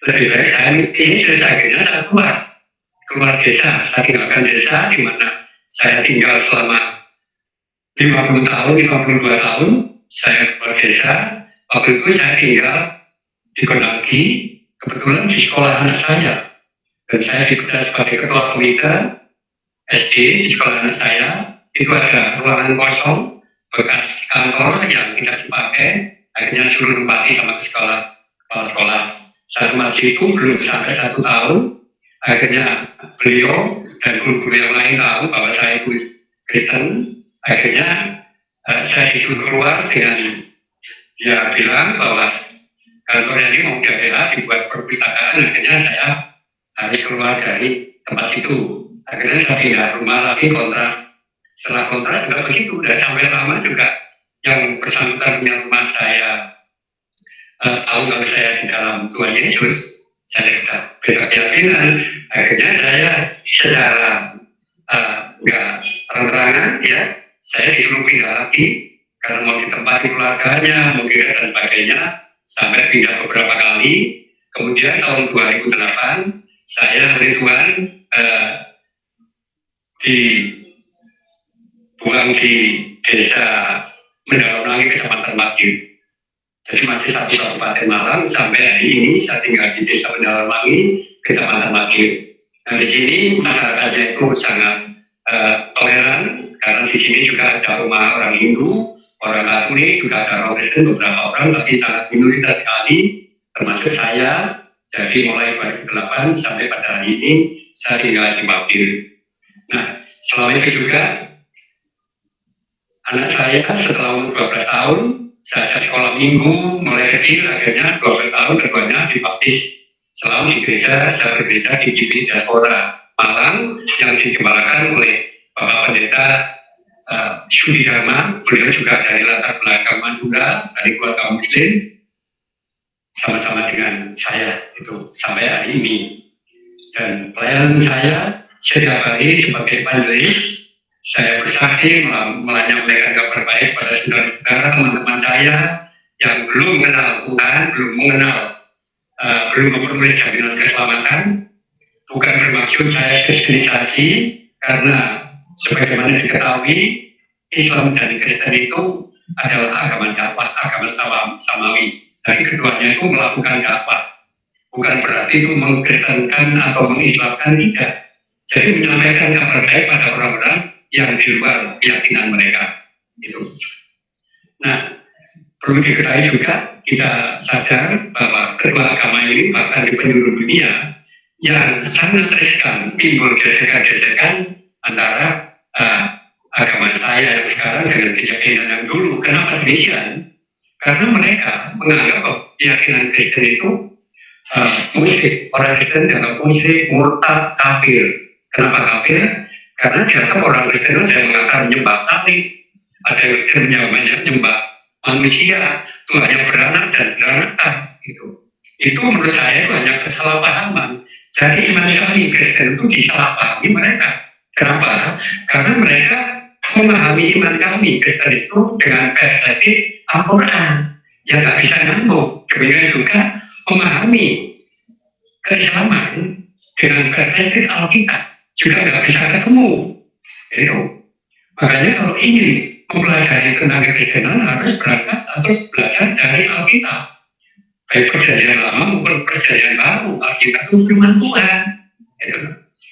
Lebih baik saya mikir, sudah akhirnya saya keluar desa, saya tinggalkan desa di mana saya tinggal selama 50 tahun, 52 tahun, saya keluar desa. Waktu itu saya tinggal di Konaki, kebetulan di sekolah anak saya, dan saya dipercaya sebagai ketua komite SD di sekolah anak saya. Itu ada ruangan kosong bekas kantor yang tidak dipakai, akhirnya suruh nempati sama kepala sekolah. Saya masih itu belum sampai 1 tahun, akhirnya beliau dan guru-guru yang lain tahu bahwa saya itu Kristen. Akhirnya saya disuruh keluar dengan dia bilang bahwa kantornya ini mau dibuat perpustakaan. Akhirnya saya harus keluar dari tempat itu. Akhirnya saya pindah rumah lagi, kontrak. Setelah kontrak juga begitu, dan sampai lama juga yang bersangkutan punya rumah saya tahu kalau saya di dalam Tuhan Yesus, saya tidak beda keyakinan. Akhirnya saya secara nggak terang-terangan ya, saya disuruh pindah lagi karena mau ditempati keluarganya, mungkin dan sebagainya, sampai pindah beberapa kali. Kemudian tahun 2008 saya dari Tuhan dibuang di desa Mendalamwangi, Kecamatan Magir. Jadi masih satu Kabupaten Malang, sampai hari ini saya tinggal di desa Mendalamwangi, Kecamatan Magir. Nah, di sini masyarakatnya itu sangat toleran, karena di sini juga ada rumah orang Hindu, orang Katolik, juga ada orang Kristen, beberapa orang, tapi sangat minoritas sekali, termasuk saya. Jadi mulai 2008 sampai pada hari ini saya tinggal di Magir. Nah, selama itu juga anak saya setelah umur 12 tahun, saya ajak sekolah minggu, mulai kecil, akhirnya 12 tahun keduanya dibaptis. Selalu di gereja, saya bergereja di GPI Diaspora Malang yang digembalakan oleh Bapak Pendeta Sudi Dharma. Beliau juga dari latar belakang Madura, dari keluarga Muslim, sama-sama dengan saya itu sampai hari ini. Dan pelayanan saya setiap hari sebagai evangelis, saya bersaksi menyampaikan kabar baik pada saudara-saudara, teman-teman saya yang belum mengenal Tuhan, belum memperoleh jaminan keselamatan. Bukan bermaksud saya kristenisasi, karena sebagaimana diketahui Islam dan Kristen itu adalah agama dakwah, agama samawi. Dari keduanya itu melakukan dakwah, bukan berarti itu mengkristenkan atau mengislamkan, tidak. Jadi menyampaikan kabar baik pada orang-orang yang di luar keyakinan mereka. Itu. Nah, perlu diketahui juga, kita sadar bahwa kedua agama ini bahkan di penjuru dunia yang sangat riskan timbul gesekan-gesekan antara agama saya yang sekarang dengan keyakinan yang dulu. Kenapa demikian? Karena mereka menganggap bahwa keyakinan Kristen itu musyrik, orang Kristen dianggap musyrik, murtad, kafir. Kenapa kafir? Karena dianggap orang Kristen ada yang mengatakan menyembah salib, ada yang menyembah manusia, Tuhan yang beranak dan beranakan. Itu menurut saya itu hanya kesalahpahaman. Jadi iman kami Kristen itu disalahpahami mereka. Kenapa? Karena mereka memahami iman kami Kristen itu dengan perspektif Al-Quran yang tak bisa nyambung. Demikian juga memahami keislaman dengan karakteristik Alkitab juga nggak bisa ketemu. Itu. Makanya kalau ingin mempelajari tentang kekristenan harus belajar dari Alkitab. Baik perjanjian lama maupun perjanjian baru, Alkitab itu firman Tuhan. Gitu.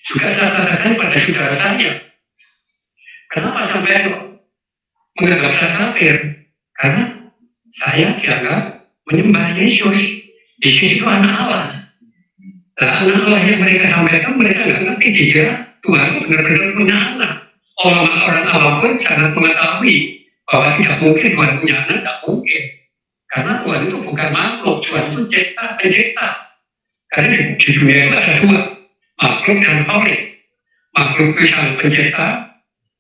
Juga saya katakan pada saudara saya, kenapa sampai menganggap saya kafir? Karena saya dianggap menyembah Yesus. Yesus itu anak Allah. Nah, anak Allah yang mereka sampaikan, mereka nggak ngerti dia Tuhan itu benar-benar punya anak. Orang awam pun sangat mengetahui bahwa tidak mungkin Tuhan punya anak, tidak mungkin. Karena Tuhan itu bukan makhluk, Tuhan itu pencipta. Karena di dunia itu ada dua, makhluk dan khalik. Makhluk itu sang pencipta,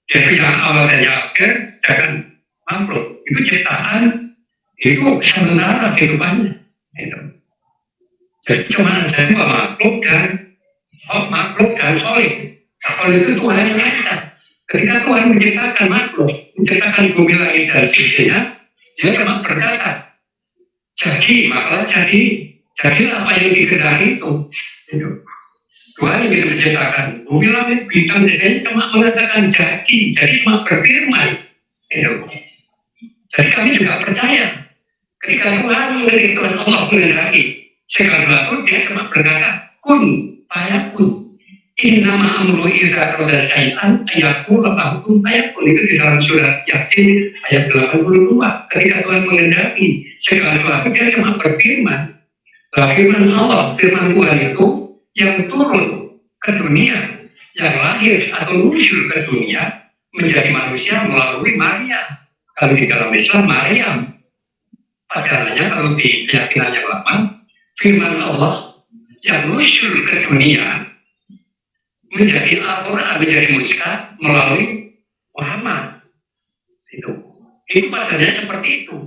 dia yang awal dan yang akhir, sedangkan makhluk itu ciptaan, itu sementara kehidupannya. Jadi cuma ada dua, makhluk dan khalik. Khalik itu Tuhan yang esa. Ketika Tuhan menciptakan makhluk, menciptakan bumi langit dan seisinya, dia cuma berkata, jadilah apa yang dikehendaki itu. Tuhan yang bisa menciptakan bumi langit, bintang, dan cuma mengatakan jadi cuma berfirman. Jadi kami juga percaya, ketika Tuhan Allah menghendaki segala sesuatu, dia cuma berkata, kun, fayakun. Innama amru idza arada syai'an ayaqul lahu kun fayakun. Itu di dalam surat Yasin ayat 82. Ketika Tuhan menghendaki segala sesuatu, dia cuma berfirman. Firman Allah, firman Tuhan itu yang turun ke dunia, yang lahir atau muncul ke dunia menjadi manusia melalui Maryam. Kalau di dalam Islam Maryam, padahal kalau di keyakinannya lama, firman Allah yang muncul ke dunia menjadi Al-Quran, menjadi muska melalui Muhammad. Itu padanya seperti itu.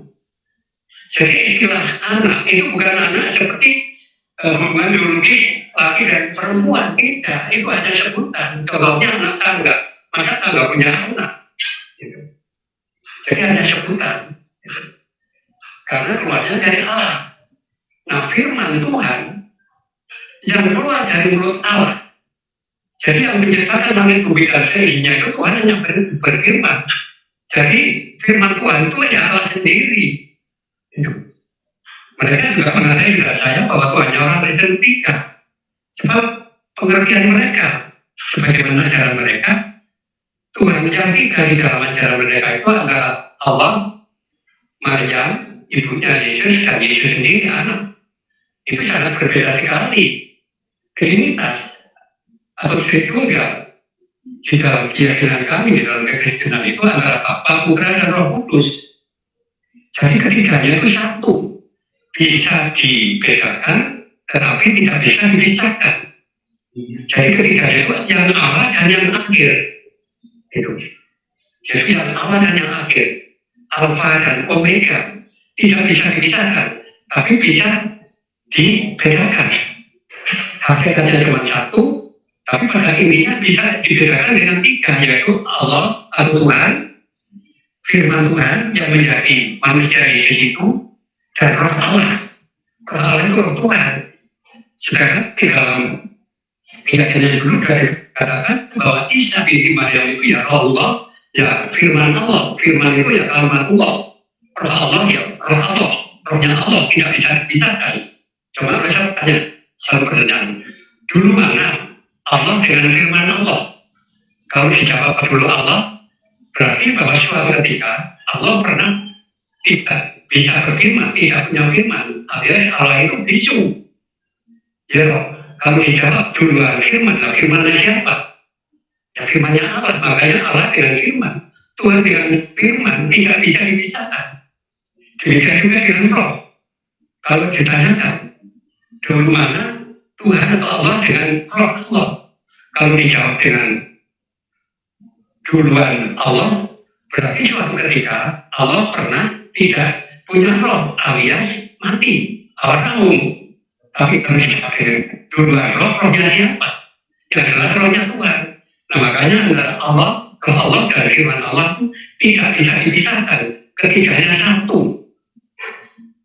Jadi istilah anak itu bukan anak seperti hubungan biologis laki dan perempuan, tidak. Itu hanya sebutan. Contohnya anak tangga, masa tangga punya anak. Jadi hanya sebutan. Karena keluarnya dari Allah. Nah, firman Tuhan yang keluar dari mulut Allah. Jadi yang menciptakan langit bumi dan seisinya itu Tuhan hanya berfirman. Jadi firman Tuhan itu ya Allah sendiri. Itu. Mereka juga mengatakan juga saya bahwa Tuhan orang Kristen tiga. Sebab pengertian mereka, sebagaimana ajaran mereka, Tuhan yang tiga di dalam ajaran mereka itu adalah Allah, Maryam, ibunya Yesus, dan Yesus sendiri anak. Itu sangat berbeda sekali. Trinitas atau Tritunggal di dalam keyakinan kami, di dalam kekristenan itu antara Bapa, Putra, dan Roh Kudus. Jadi ketiganya itu satu, bisa dibedakan, tetapi tidak bisa dipisahkan. Jadi ketiganya itu yang awal dan yang akhir. Itu. Jadi yang awal dan yang akhir, Alfa dan Omega, tidak bisa dipisahkan, tapi bisa dibedakan. Hakikatnya cuma satu, tapi pada intinya bisa dibedakan dengan tiga, yaitu Allah atau Tuhan, firman Tuhan yang menjadi manusia Yesus itu, dan Roh Allah. Roh Allah itu Roh Tuhan. Sedangkan di dalam keyakinan dulu dari katakan bahwa Isa binti Maryam itu ya Roh Allah, ya firman Allah. Firman itu ya kalimat Allah. Roh Allah ya Roh Allah. Rohnya Allah tidak bisa dipisahkan. Cuma saya tanya, selalu pertanyaan, dulu mana Allah dengan firman Allah? Kalau dijawab dulu Allah, berarti bahwa suatu ketika Allah pernah tidak bisa berfirman, tidak punya firman, alias Allah itu bisu. Ya, kalau dijawab duluan firman, lah firmannya siapa? Ya firmannya Allah, makanya Allah dengan firman. Tuhan dengan firman tidak bisa dipisahkan. Demikian juga dengan Roh. Kalau ditanyakan, dulu mana Tuhan atau Allah dengan Roh Allah? Kalau dijawab dengan duluan Allah, berarti suatu ketika Allah pernah tidak punya roh alias mati, almarhum. Tapi kalau dijawab dengan duluan rohnya siapa? Yang jelas rohnya Tuhan. Nah makanya antara Allah, roh Allah dan firman Allah tidak bisa dipisahkan. Ketiganya satu.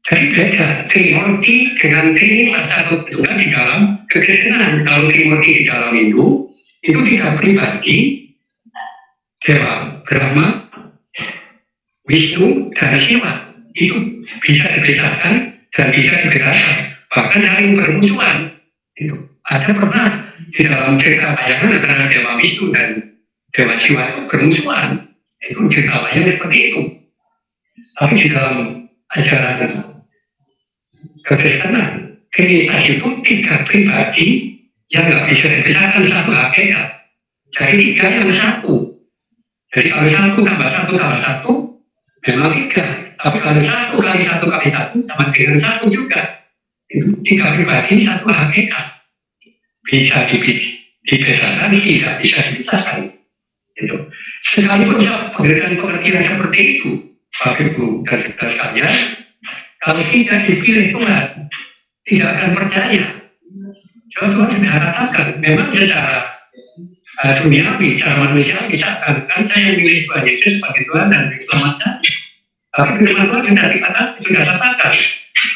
Jadi beda Trimurti dengan Trinitas Satu Tunggal di dalam kekristenan. Kalau Trimurti di dalam Hindu itu tidak pribadi, Dewa Brahma, Wisnu, dan Siwa itu bisa dipisahkan dan bisa dibedakan, bahkan saling bermusuhan. Itu ada pernah di dalam cerita layangan antara Dewa Wisnu dan Dewa Siwa itu bermusuhan. Itu cerita layangan seperti itu. Tapi di dalam ajaran kekristenan, Trinitas itu tiga pribadi yang nggak bisa dipisahkan satu hakikat. Jadi tiga yang satu. Jadi kalau satu tambah satu tambah satu memang tiga. Tapi kalau satu kali satu kali satu sama dengan satu juga. Itu tiga pribadi satu hakikat. Bisa dibedakan, tidak bisa dipisahkan. Itu. Sekalipun pengertian seperti itu, Bapak Ibu dan saudara sekalian, kalau tidak dipilih Tuhan, tidak akan percaya. Coba Tuhan sudah katakan, memang secara duniawi, secara manusia bisa kan saya memilih Tuhan Yesus sebagai Tuhan dan selamat saya. Tapi firman Tuhan sudah katakan,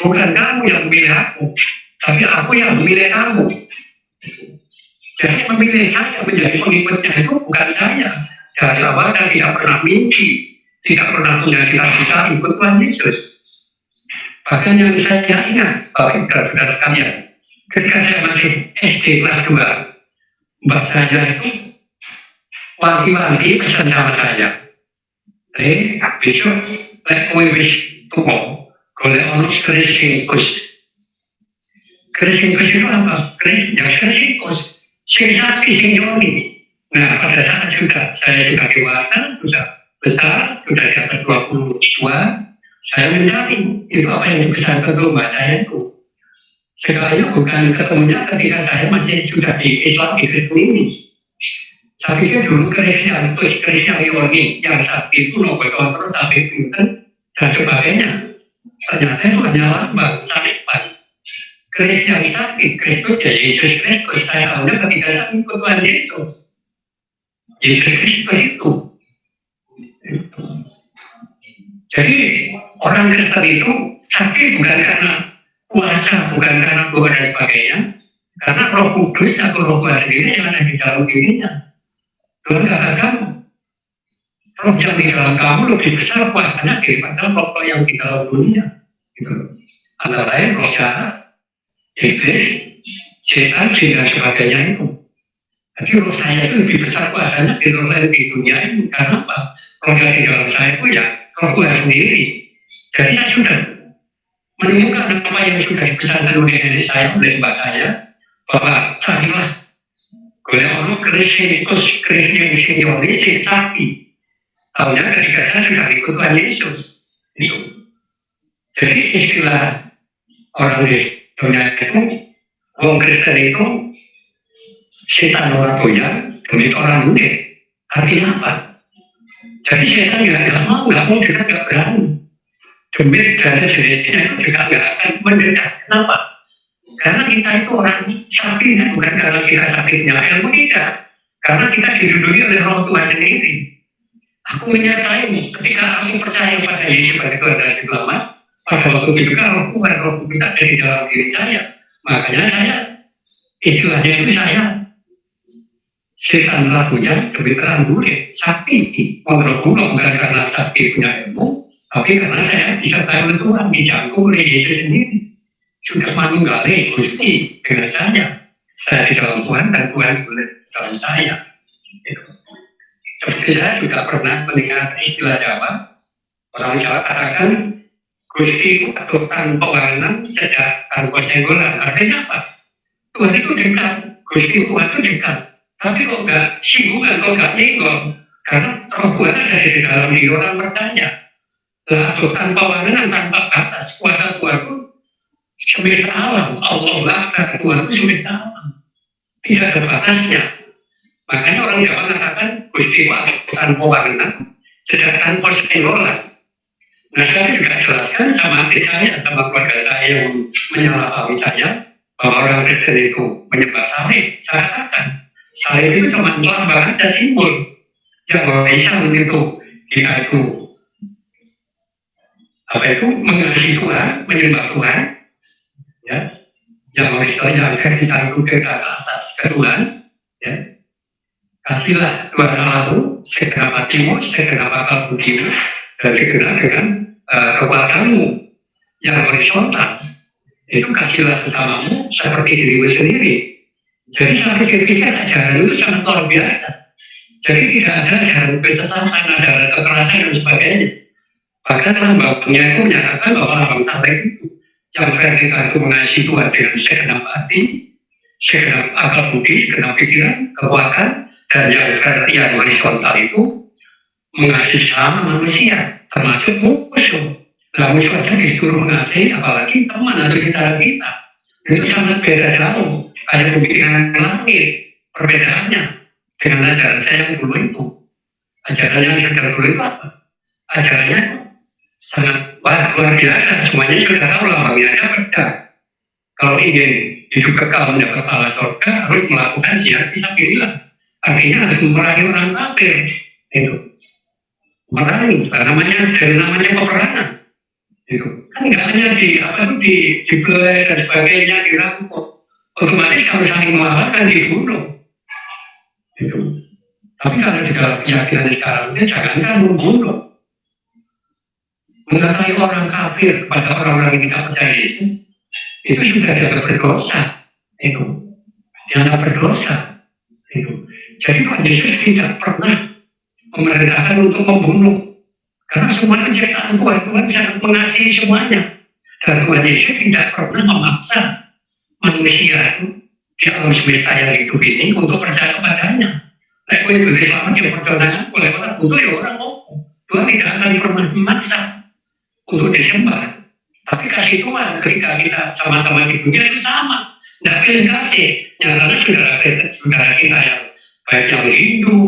bukan kamu yang memilih aku, tapi aku yang memilih kamu. Jadi memilih saya menjadi pengikutnya itu bukan saya. Dari awal saya tidak pernah mimpi, tidak pernah punya cita-cita ikut Tuhan Yesus. Bahkan yang saya ingat, Bapak Ibu dan saudara sekalian, ketika saya masih SD kelas 2, mbak saya itu wanti-wanti pesan sama saya, besok kowe wis tuwa golek ono Kristus. Kristus itu apa? Kristus sing sakti sing nyoni. Nah, pada saat saya sudah dewasa, sudah besar, sudah di atas 22, saya mencari itu apa yang dipesankan ke mbak saya itu. Sekali bukan ketemunya ketika saya masih sudah di Islam, di Kristen ini. Saya pikir dulu Kristen Yoni yang sakti itu nopo kontrol sampai Kristen dan sebagainya. Ternyata itu hanya lambang salipan. Kristen sakti, Kristus ya Yesus Kristus. Saya tahunya ketika saya ikut Tuhan Yesus. Yesus Kristus itu. Jadi orang Kristen itu sakti bukan karena puasa, bukan karena doa dan sebagainya, karena Roh Kudus atau Roh Tuhan sendiri yang ada di dalam dirinya. Tuhan katakan, roh yang di dalam kamu lebih besar kuasanya daripada roh yang di dalam dunia. Antara lain roh jahat, iblis, setan, jin dan sebagainya itu. Jadi roh saya itu lebih besar kuasanya di roh lain di dunia ini. Karena apa? Roh yang di dalam saya itu ya roh Tuhan sendiri. Jadi saya sudah menemukan apa yang sudah dipesankan oleh nenek saya, oleh mbak saya, bahwa sahilah oleh orang Kristus Yoni sing sakti. Tahunya ketika saya sudah ikut Tuhan Yesus. Itu. Jadi istilah orang di dunia itu, orang Kristen itu setan orang doyan, demi orang muda. Artinya apa? Jadi setan nggak mau juga nggak berani. Demi dan sejenisnya itu juga nggak akan mendekat. Kenapa? Karena kita itu orang saktinya, bukan karena kita sakitnya ilmu tidak. Karena kita dilindungi oleh Roh Tuhan sendiri. Aku menyertai ketika aku percaya pada Yesus sebagai Tuhan dan Selamat, pada waktu itu juga Roh Tuhan ada di dalam diri saya. Makanya saya, istilahnya itu saya setan lakunya lebih terang dulu, sakti. Menurut bukan karena sakti punya ilmu, tapi karena saya disertai oleh Tuhan, dijangkau oleh Yesus sendiri. Sudah manunggali Gusti dengan saya di dalam Tuhan dan Tuhan di dalam saya. Seperti saya juga pernah mendengar istilah Jawa, orang Jawa katakan Gusti itu tanpa warna, cedak tanpa senggolan. Artinya apa? Tuhan itu dekat, Gusti Tuhan itu dekat, tapi kok nggak singgungan, kok nggak nyenggol, karena Roh Tuhan ada di dalam diri orang percaya. Lah tanpa warna, tanpa batas, kuasa Tuhan itu semesta alam, Allah lakar Tuhan itu semesta alam, tidak ada batasnya. Makanya orang Jawa mengatakan Gusti tanpa warna, cedak tanpa senggolan. Nah saya juga jelaskan sama adik saya, sama keluarga saya yang menyalahpahami saya bahwa orang Kristen itu menyembah salib. Saya katakan salib itu cuma lambang aja, simbol yang bisa menyentuh kita itu apa itu mengasihi Tuhan, menyembah Tuhan, ya, yang horizontal yang vertikal ke atas ke Tuhan, ya. Kasihlah Tuhan Allahmu segenap hatimu, segenap akal budimu, dan segenap dengan kekuatanmu yang horizontal. Itu kasihlah sesamamu seperti dirimu sendiri. Jadi saya pikir ajaran itu sangat luar biasa. Jadi tidak ada ajaran kesesatan, ajaran kekerasan dan sebagainya. Bahkan lambangnya itu menyatakan bahwa lambang saleh itu yang vertikal itu mengasihi Tuhan dengan segenap hati, segenap akal budi, segenap pikiran, kekuatan, dan yang horizontal itu mengasihi sama manusia, termasuk musuh. Nah, musuh saja disuruh mengasihi, apalagi teman atau saudara kita. Itu sangat beda jauh. Ada pemikiran langit, perbedaannya dengan ajaran saya yang dulu itu. Ajaran yang saya dulu itu apa? Ajarannya sangat luar biasa. Semuanya sudah tahu lambangnya aja beda. Kalau ingin hidup kekal mendapat kepala surga, harus melakukan jihad fisabilillah. Artinya harus memerangi orang kafir. Itu memerangi, namanya peperangan. Itu kan nggak hanya di belai dan sebagainya, dirampok, otomatis harus saling melawan, dibunuh. Itu. Tapi kalau di dalam keyakinan sekarang ini jangankan membunuh, mengatai orang kafir pada orang-orang yang tidak percaya Yesus, itu sudah tidak berdosa. Itu yang tidak berdosa. Itu. Jadi Yesus tidak pernah memerintahkan untuk membunuh. Karena semuanya ciptaan Tuhan sangat mengasihi semuanya. Dan Tuhan Yesus tidak pernah memaksa manusia itu di alam semesta yang hidup ini untuk percaya kepadanya. Nah, kalau itu selamat yang percaya oleh orang itu ya orang ngomong. Tuhan tidak akan pernah memaksa untuk disembah. Tapi kasih Tuhan ketika kita sama-sama di dunia itu sama. Tidak pilih kasih. Yang lalu saudara kita yang baik yang Hindu,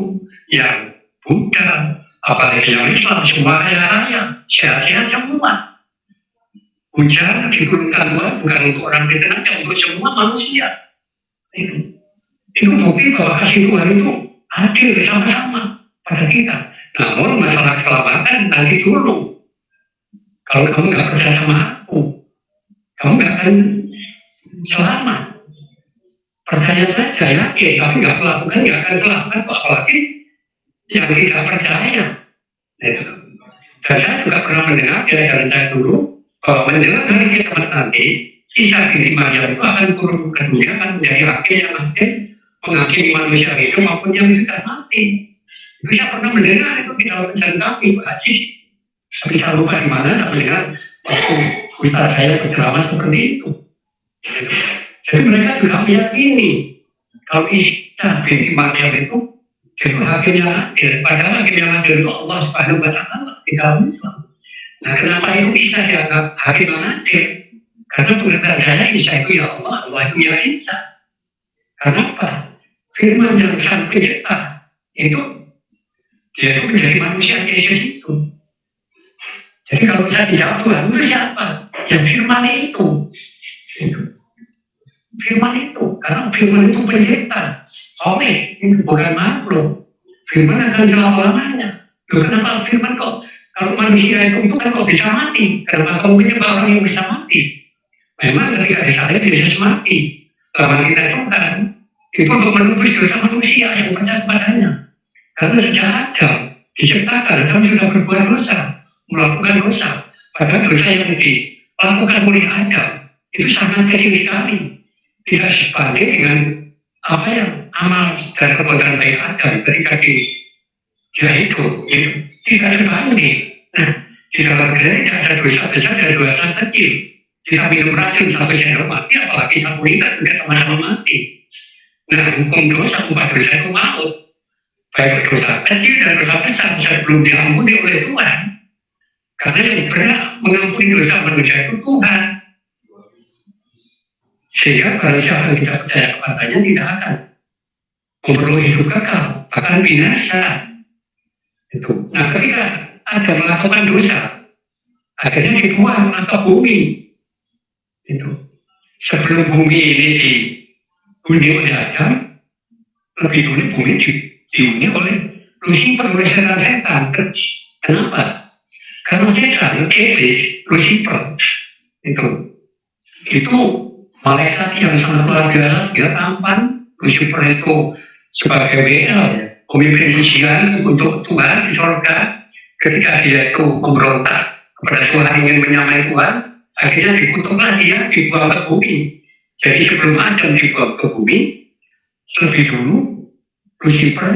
yang Buddha, apalagi yang Islam, semua kaya-raya, sehat-sehat semua. Hujan diturunkan Tuhan bukan untuk orang Kristen saja, untuk semua manusia. Itu bukti bahwa kasih Tuhan itu adil sama-sama pada kita. Namun masalah keselamatan nanti dulu. Kalau kamu nggak percaya sama aku, kamu nggak akan selamat. Percaya saja, yakin, tapi nggak melakukan, nggak akan selamat. Apalagi yang tidak percaya. Dan saya juga pernah mendengar di ajaran saya dulu bahwa menjelang hari kiamat nanti Isa binti Maryam itu akan turun ke dunia, akan menjadi hakim yang adil, menghakimi manusia itu maupun yang sudah mati. Itu saya pernah mendengar itu di dalam ajaran kami, Pak Haji. Tapi saya lupa di mana saya mendengar waktu ustaz saya berceramah seperti itu. Jadi mereka juga meyakini kalau Isa binti Maryam itu jadi hakim yang adil, padahal hakim yang adil itu Allah Subhanahu wa Ta'ala di dalam Islam. Nah, kenapa itu Isa dianggap hakim yang adil? Karena pengertian saya Isa itu ya Allah, Allah itu ya Isa. Kenapa? Firman yang sang pencipta itu dia itu menjadi manusia Yesus itu. Jadi kalau saya dijawab Tuhan itu siapa? Yang firman itu. Firman itu, karena firman itu pencipta. Oleh itu bukan makhluk. Firman akan selama-lamanya. Loh, kenapa firman kok? Kalau manusia itu kan kok bisa mati? Kenapa kamu menyembah orang yang bisa mati? Memang ketika disalib Yesus mati. Lawan kita Tuhan itu untuk menebus dosa manusia yang percaya kepadanya. Karena sejak Adam diciptakan, Adam sudah berbuat dosa, melakukan dosa. Padahal dosa yang dilakukan oleh Adam itu sangat kecil sekali. Tidak sebanding dengan apa yang amal dan perbuatan baik Adam ketika dia hidup, itu tidak sebanding. Nah, di dalam dunia tidak ada dosa besar dan dosa kecil. Kita minum racun sampai sendok mati, apalagi 1 liter juga sama-sama mati. Nah, hukum dosa, upah dosa itu maut. Baik dosa kecil dan dosa besar sebelum diampuni oleh Tuhan. Karena yang berhak mengampuni dosa manusia itu Tuhan. Sehingga kalau siapa yang tidak percaya kepadanya tidak akan memperoleh hidup kekal, bahkan binasa. Itu. Nah, ketika ada melakukan dosa, akhirnya dibuang ke bumi. Itu. Sebelum bumi ini dihuni oleh Adam, lebih dulu bumi dihuni oleh Lucifer, oleh setan-setan. Kenapa? Kalau setan, iblis, Lucifer, itu malaikat yang sangat luar biasa, dia tampan. Lucifer itu sebagai WL, pemimpin ujian untuk Tuhan di surga. Ketika dia itu memberontak kepada Tuhan, ingin menyamai Tuhan, akhirnya dikutuklah dia, dibuang ke bumi. Jadi sebelum Adam dibuang ke bumi, lebih dulu Lucifer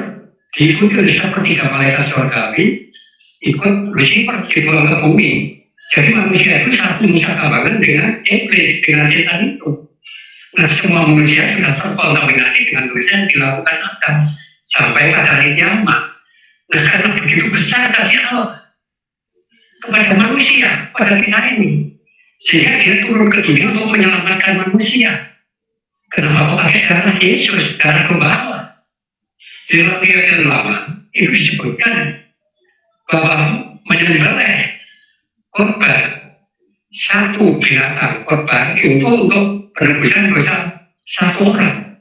diikuti sepertiga malaikat surgawi, ikut Lucifer dibuang ke bumi. Jadi manusia itu satu musaka banget dengan iblis, dengan setan itu. Nah, semua manusia sudah terkontaminasi dengan dosa yang dilakukan Adam sampai pada hari kiamat. Nah, karena begitu besar kasih Allah kepada manusia, pada kita ini, sehingga dia turun ke dunia untuk menyelamatkan manusia. Kenapa pakai darah Yesus, darah gembala? Di dalam Perjanjian Lama itu disebutkan bahwa menyembelih korban satu binatang korban itu untuk penebusan dosa satu orang.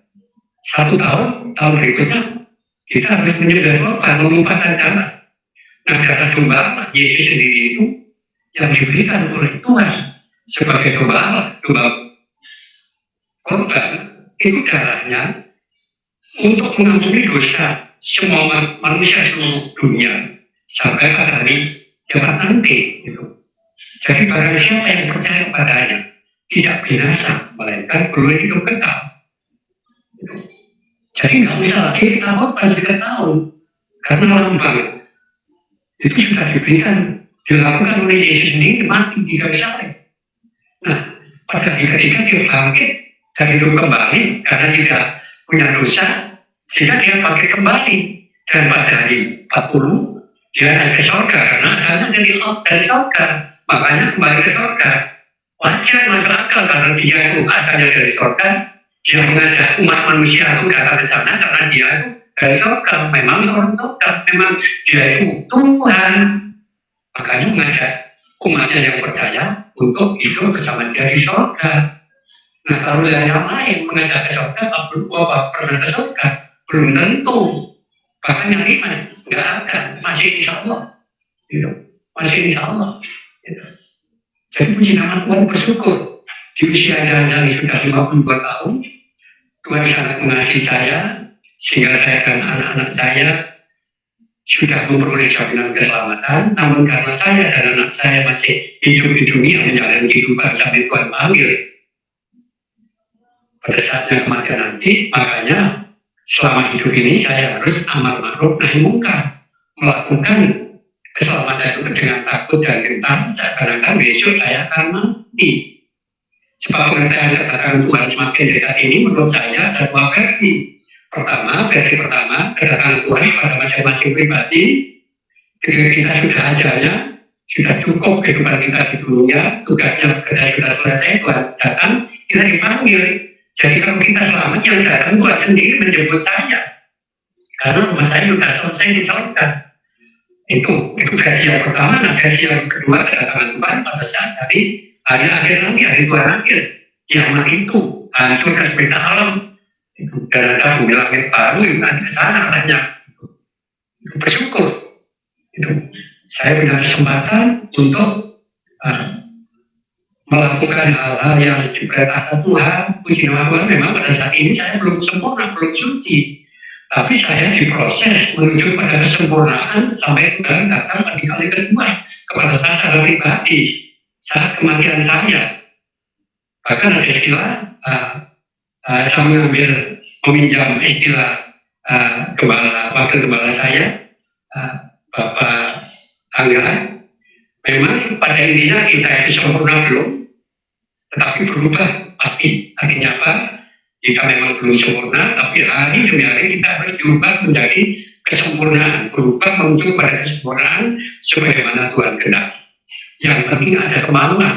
1 tahun berikutnya kita harus menyembelih korban, menumpahkan darah. Nah, darah gembala Yesus sendiri itu yang diberikan oleh Tuhan sebagai gembala korban, itu darahnya untuk mengampuni dosa semua manusia seluruh dunia sampai pada hari kiamat nanti. Jadi barang siapa yang percaya padanya tidak binasa, melainkan beroleh hidup kekal. Jadi nggak usah lagi kita korban 3 tahun, karena lambang itu sudah diberikan, dilakukan oleh Yesus sendiri, mati di kayu salib. Nah, pada ketika dia bangkit dan hidup kembali karena tidak punya dosa, sehingga dia bangkit kembali, dan pada hari 40 dia naik ke surga karena asalnya dari surga, makanya kembali ke surga. Wajar, masuk akal karena dia itu asalnya dari surga, dia mengajak umat manusia itu datang ke sana karena dia itu dari surga, memang orang surga, memang dia itu Tuhan, makanya mengajak umatnya yang percaya untuk hidup bersama dia di surga. Nah, kalau yang lain mengajak ke surga, pernah ke surga, belum tentu. Bahkan yang ini nggak akan, masih insya Allah, masih insya Allah. Jadi puji nama Tuhan, bersyukur di usia saya yang sudah 52 tahun, Tuhan sangat mengasihi saya, sehingga saya dan anak-anak saya sudah memperoleh jaminan keselamatan. Namun karena saya dan anak saya masih hidup di dunia menjalani kehidupan sampai Tuhan panggil pada saatnya kematian nanti, makanya selama hidup ini saya harus amar ma'ruf nahi munkar, melakukan keselamatan itu dengan takut dan gentar, seakan-akan besok saya akan mati. Sebab pengertian kedatangan Tuhan semakin dekat ini menurut saya ada 2 versi. Versi pertama, kedatangan Tuhan pada masing-masing pribadi, ketika kita sudah ajalnya, sudah cukup kehidupan kita di dunia, tugasnya kerja sudah selesai, Tuhan datang, kita dipanggil. Jadi kalau kita selamat, yang datang Tuhan sendiri menjemput saya, karena rumah saya sudah selesai di surga. Itu versi yang pertama. Nah, versi yang kedua, kedatangan Tuhan pada saat hari akhir nanti, hari Tuhan akhir, kiamat itu hancur dan semesta alam, dan ada bumi langit baru yang nanti ke sana arahnya. Itu bersyukur. Saya punya kesempatan untuk melakukan hal-hal yang diperintahkan Tuhan. Puji nama Tuhan, memang pada saat ini saya belum sempurna, belum suci, tapi saya diproses menuju pada kesempurnaan sampai Tuhan datang kali kedua kepada saya secara pribadi saat kematian saya. Bahkan ada istilah, saya mengambil, meminjam istilah wakil gembala saya, Bapak Angga. Memang pada intinya kita itu sempurna belum, tetapi berubah pasti. Artinya apa? Kita memang belum sempurna, tapi hari demi hari kita harus diubah menjadi kesempurnaan, berubah menuju pada kesempurnaan sebagaimana Tuhan kehendaki. Yang penting ada kemauan,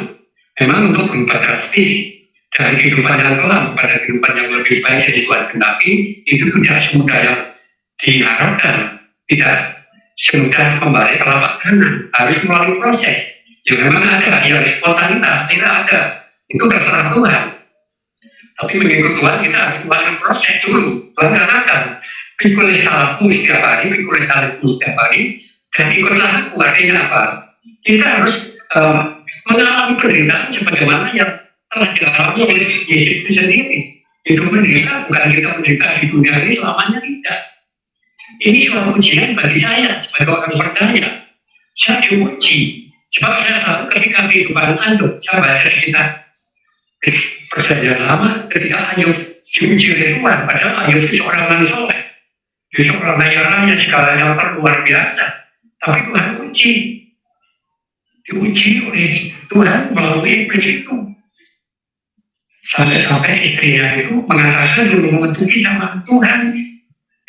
memang untuk berubah drastis dari kehidupan yang kelam pada kehidupan yang lebih baik yang Tuhan kehendaki, itu tidak semudah yang diharapkan, tidak semudah kembali ke lapak kanan, harus melalui proses. Ya memang ada, yang spontanitas, tidak ada, itu terserah Tuhan. Tapi mengikut Tuhan kita harus melalui proses dulu. Tuhan katakan, pikulah salibmu setiap hari, pikulah salibmu setiap hari, dan ikutlah aku. Artinya apa? Kita harus mengalami penderitaan sebagaimana yang telah dialami oleh Yesus itu sendiri. Itu menderita bukan kita menderita di dunia ini selamanya, tidak. Ini suatu ujian bagi saya sebagai orang percaya. Saya diuji, sebab saya tahu ketika kehidupan Anda, saya baca kita Perjanjian Lama, ketika Ayub diuji oleh Tuhan, padahal Ayub itu seorang manusia soleh, dia seorang raya segalanya luar biasa, tapi Tuhan diuji oleh Tuhan melalui iblis itu. Sampai-sampai istrinya itu mengatakan dulu mengetuki sama Tuhan,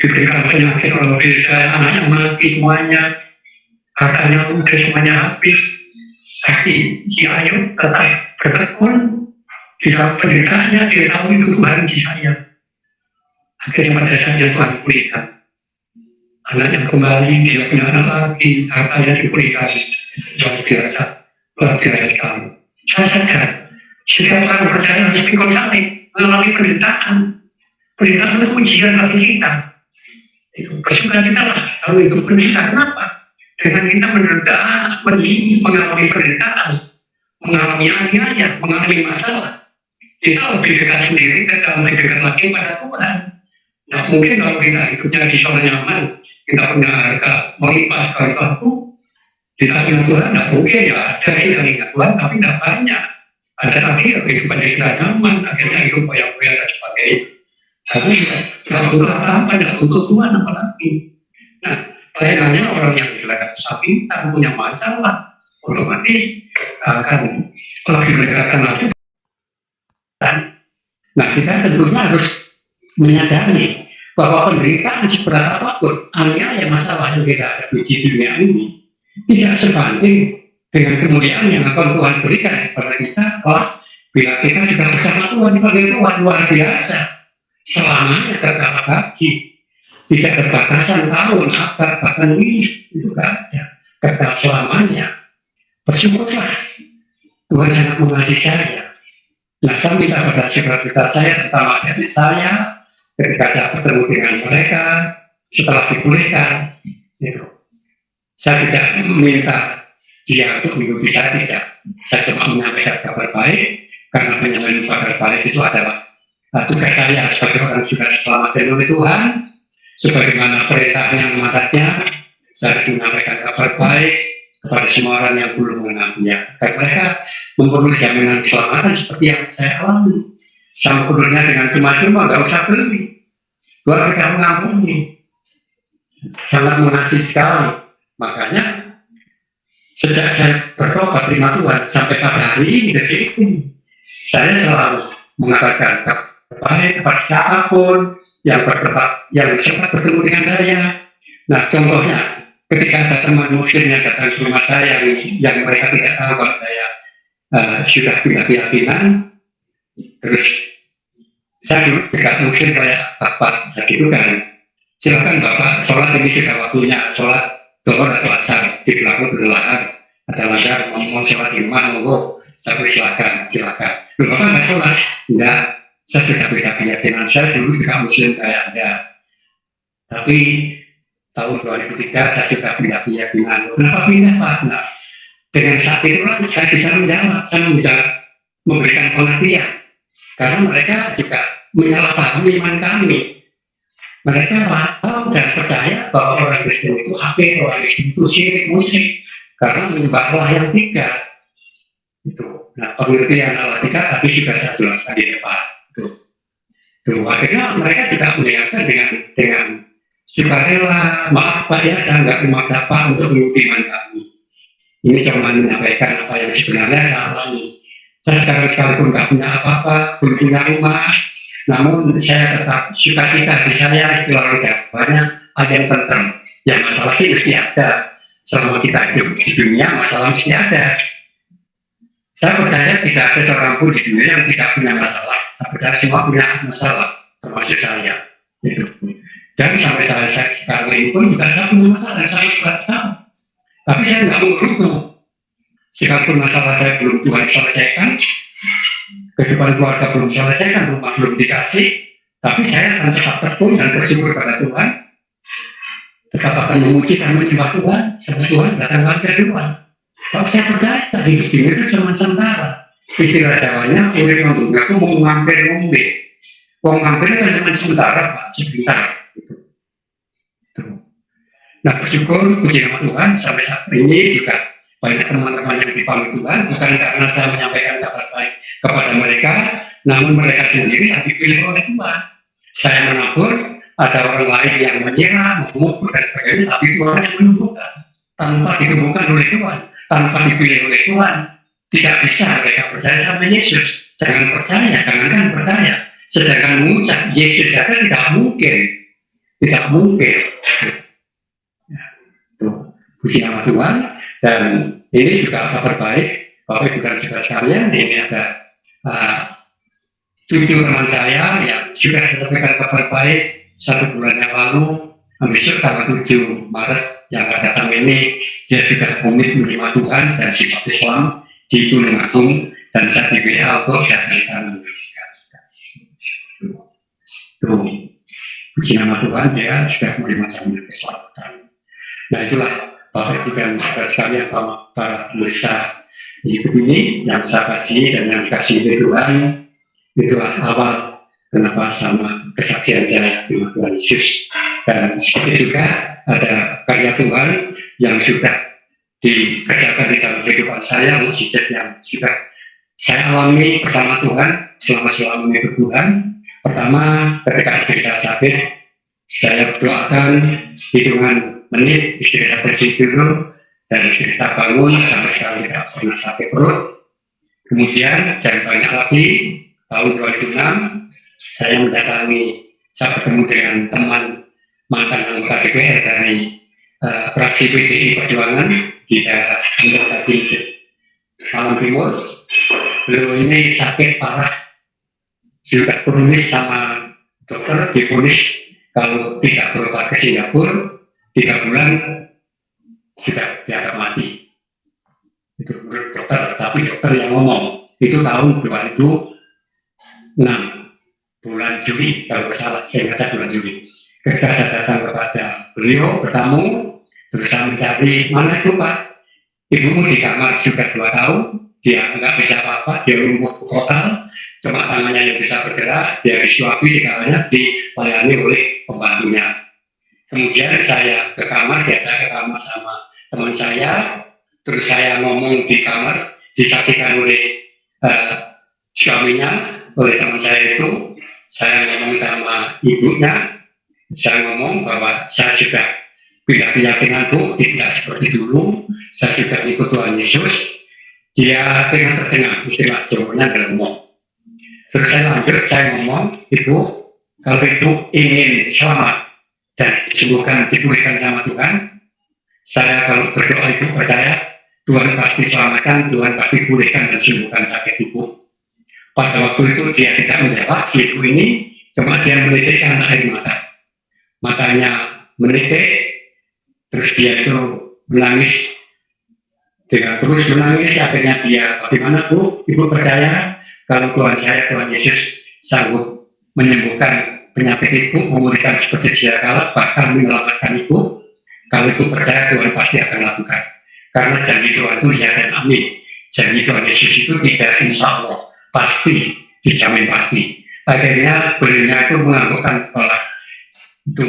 diberikan penyakit oleh desa, anaknya mati semuanya, hartanya udah semuanya habis, tapi si Ayub tetap bertekun di dalam penderitaannya. Dia tahu itu Tuhan di saya. Akhirnya pada saatnya Tuhan pulihkan, anaknya kembali, dia punya anak lagi, hartanya dipulihkan. Luar biasa sekali. Saya sadar setiap orang percaya harus pikul salib, mengalami penderitaan. Penderitaan itu ujian bagi kita. Itu kesukaan kita lah kalau itu penderitaan. Kenapa? Dengan kita mengalami penderitaan, mengalami aniaya, mengalami masalah, kita lebih dekat sendiri, kita lebih dekat lagi pada Tuhan. Nah, mungkin kalau kita hidupnya di zona nyaman, kita punya harga melimpah sekali waktu, kita ingat Tuhan, nah mungkin ya ada sih yang ingat Tuhan, tapi tidak banyak. Ada lagi yang kehidupan yang tidak nyaman, akhirnya hidup koyak-koyak dan sebagainya. Tapi tidak butuh apa-apa, tidak butuh Tuhan apalagi. Nah, lainnya orang yang tidak bisa pintar, punya masalah, otomatis akan lebih berdekatan lagi. Nah, kita tentunya harus menyadari bahwa penderitaan seberat apapun, aniaya masalah yang kita hadapi di dunia ini tidak sebanding dengan kemuliaan yang akan Tuhan berikan kepada kita bila kita sudah bersama Tuhan sebagai Tuhan. Luar biasa, selamanya kekal abadi, tidak berbatasan tahun, abad, bahkan minggu, itu tidak ada, kekal selamanya. Bersyukurlah, Tuhan sangat mengasihi saya. Nah, saya minta pada saudara-saudara saya, terutama dari saya, ketika saya bertemu dengan mereka setelah dipulihkan, itu saya tidak meminta dia untuk mengikuti saya, tidak. Saya cuma menyampaikan kabar baik, karena menyampaikan kabar baik itu adalah tugas saya sebagai orang sudah diselamatkan oleh Tuhan. Sebagaimana perintahnya mematahnya, saya harus menyampaikan kabar baik kepada semua orang yang belum mengenalnya. Dan mereka memperoleh jaminan keselamatan seperti yang saya alami. Saya memperolehnya dengan cuma-cuma, nggak usah beli. Tuhan tidak mengampuni, sangat mengasihi sekali. Makanya sejak saya bertobat terima Tuhan sampai pada hari ini detik ini, saya selalu mengatakan baik kepada siapapun yang sempat bertemu dengan saya. Nah, contohnya ketika ada teman muslim yang datang ke rumah saya yang mereka tidak tahu kalau saya sudah punya keyakinan, terus saya dulu tidak muslim kayak bapak, saya gitu kan, silakan bapak sholat, ini sudah waktunya sholat zuhur atau asar di belakang berlahar, ada langgar mau sholat di mana, saya silakan. Loh, bapak nggak sholat? Enggak, saya sudah beda keyakinan. Saya dulu juga muslim kayak Anda, tapi tahun 2003 saya sudah punya keyakinan. Kenapa pindah Pak? Nah, dengan saat itu saya bisa menjawab, memberikan pengertian, karena mereka juga menyalahpahami iman kami. Mereka tahu dan percaya bahwa orang Kristen itu kafir, orang Kristen itu syirik, musyrik, karena menyembah Allah yang tiga. Itu. Nah, pengertian Allah tiga tadi sudah saya jelaskan di depan. Itu. Akhirnya mereka juga mendengarkan dengan sukarela, maaf Pak ya, saya nggak memaksa Pak untuk mengikuti iman kami. Ini cuma menyampaikan apa yang sebenarnya saya alami. Saya sekalipun nggak punya apa-apa, belum punya rumah, namun saya tetap sukacita di saya istilah jawabannya ada yang tentrem. Yang masalah sih mesti ada. Selama kita hidup di dunia, masalah mesti ada. Saya percaya tidak ada seorang pun di dunia yang tidak punya masalah. Saya percaya semua punya masalah, termasuk saya. Itu. Dan sampai saya sekarang ini pun juga saya punya masalah yang sangat berat sekali. Tapi saya nggak mengerutu. Sekalipun masalah saya belum Tuhan selesaikan, kehidupan keluarga belum selesaikan, rumah belum dikasih, tapi saya akan tetap tekun dan bersyukur pada Tuhan, tetap akan memuji dan menyembah Tuhan, sampai Tuhan datang lagi dari Tuhan. Kalau saya percaya hidup ini itu cuma sementara. Istilah Jawanya, urip membunga itu mau ngampir ngombe. Wong ngampir itu cuma sementara, Pak, sebentar. Gitu. Nah, bersyukur puji nama Tuhan sampai saat ini juga banyak teman-teman yang dipanggil Tuhan, bukan karena saya menyampaikan kabar baik kepada mereka, namun mereka sendiri yang dipilih oleh Tuhan. Saya menabur, ada orang lain yang menyerah, memukul dan sebagainya, tapi Tuhan yang menumbuhkan tanpa ditemukan oleh Tuhan, tanpa dipilih oleh Tuhan. Tidak bisa mereka percaya sama Yesus. Jangan percaya, jangankan percaya. Sedangkan mengucap Yesus saja tidak mungkin. Tidak mungkin. Puji nama Tuhan. Dan ini juga kabar baik. Bapak Ibu dan Saudara sekalian, ini ada cucu teman saya yang sudah saya sampaikan kabar baik 1 bulan yang lalu. Besok tanggal 7 Maret yang akan datang ini, dia sudah komit menerima Tuhan dan sikap Islam di Tulungagung, dan saya di WA untuk datang di sana. Puji nama Tuhan, dia sudah menerima jalan keselamatan. Nah, itulah Bapak Ibu dan Saudara sekalian, para pemirsa hidup ini yang saya kasih dan yang dikasih oleh Tuhan. Itulah awal kenapa sama kesaksian saya di Tuhan Yesus. Dan seperti juga ada karya Tuhan yang sudah dikerjakan di dalam kehidupan saya, mukjizat yang sudah saya alami bersama Tuhan selama hidup Tuhan. Pertama, ketika istri saya sakit, saya doakan hitungan menit, istri saya tertidur dan istri saya bangun, sama sekali tidak pernah sakit perut. Kemudian dan banyak lagi, tahun 2006 saya mendatangi, saya bertemu dengan teman mantan anggota DPR dari fraksi PDI Perjuangan di daerah Malang Timur. Beliau ini sakit parah, sudah diponis sama dokter, diponis kalau tidak berobat ke Singapura 3 bulan sudah dianggap mati. Itu menurut dokter, tapi dokter yang ngomong itu tahun 2006 bulan Juli kalau salah, saya ingat bulan Juli. Ketika saya datang kepada beliau, bertamu, terus saya mencari, mana itu Pak? Ibumu di kamar sudah 2 tahun, dia nggak bisa apa-apa, dia lumpuh total, cuma tangannya yang bisa bergerak, dia disuapi segalanya, dilayani oleh pembantunya. Kemudian saya ke kamar, saya ke kamar sama teman saya, terus saya ngomong di kamar, disaksikan oleh suaminya, oleh teman saya itu, saya ngomong sama ibunya, saya ngomong bahwa saya sudah pindah keyakinan Bu, tidak seperti dulu, saya sudah ikut Tuhan Yesus. Dia dengan tercengang, istilah Jawanya dalam ngomong. Terus saya lanjut, saya ngomong, Ibu, kalau Ibu ingin selamat dan disembuhkan, dipulihkan sama Tuhan, saya kalau berdoa Ibu percaya, Tuhan pasti selamatkan, Tuhan pasti pulihkan dan sembuhkan sakit Ibu. Pada waktu itu dia tidak menjawab, si Ibu ini, cuma dia menitikkan air mata. Matanya menitik, terus dia itu menangis, dengan terus menangis. Akhirnya dia, bagaimana Bu? Ibu percaya kalau Tuhan saya, Tuhan Yesus sanggup menyembuhkan penyakit Ibu, memulihkan seperti sedia kala, bahkan menyelamatkan Ibu. Kalau Ibu percaya, Tuhan pasti akan lakukan. Karena janji Tuhan itu ya dan amin. Janji Tuhan Yesus itu tidak insya Allah, pasti, dijamin pasti. Akhirnya beliau itu menganggukkan kepala. Itu.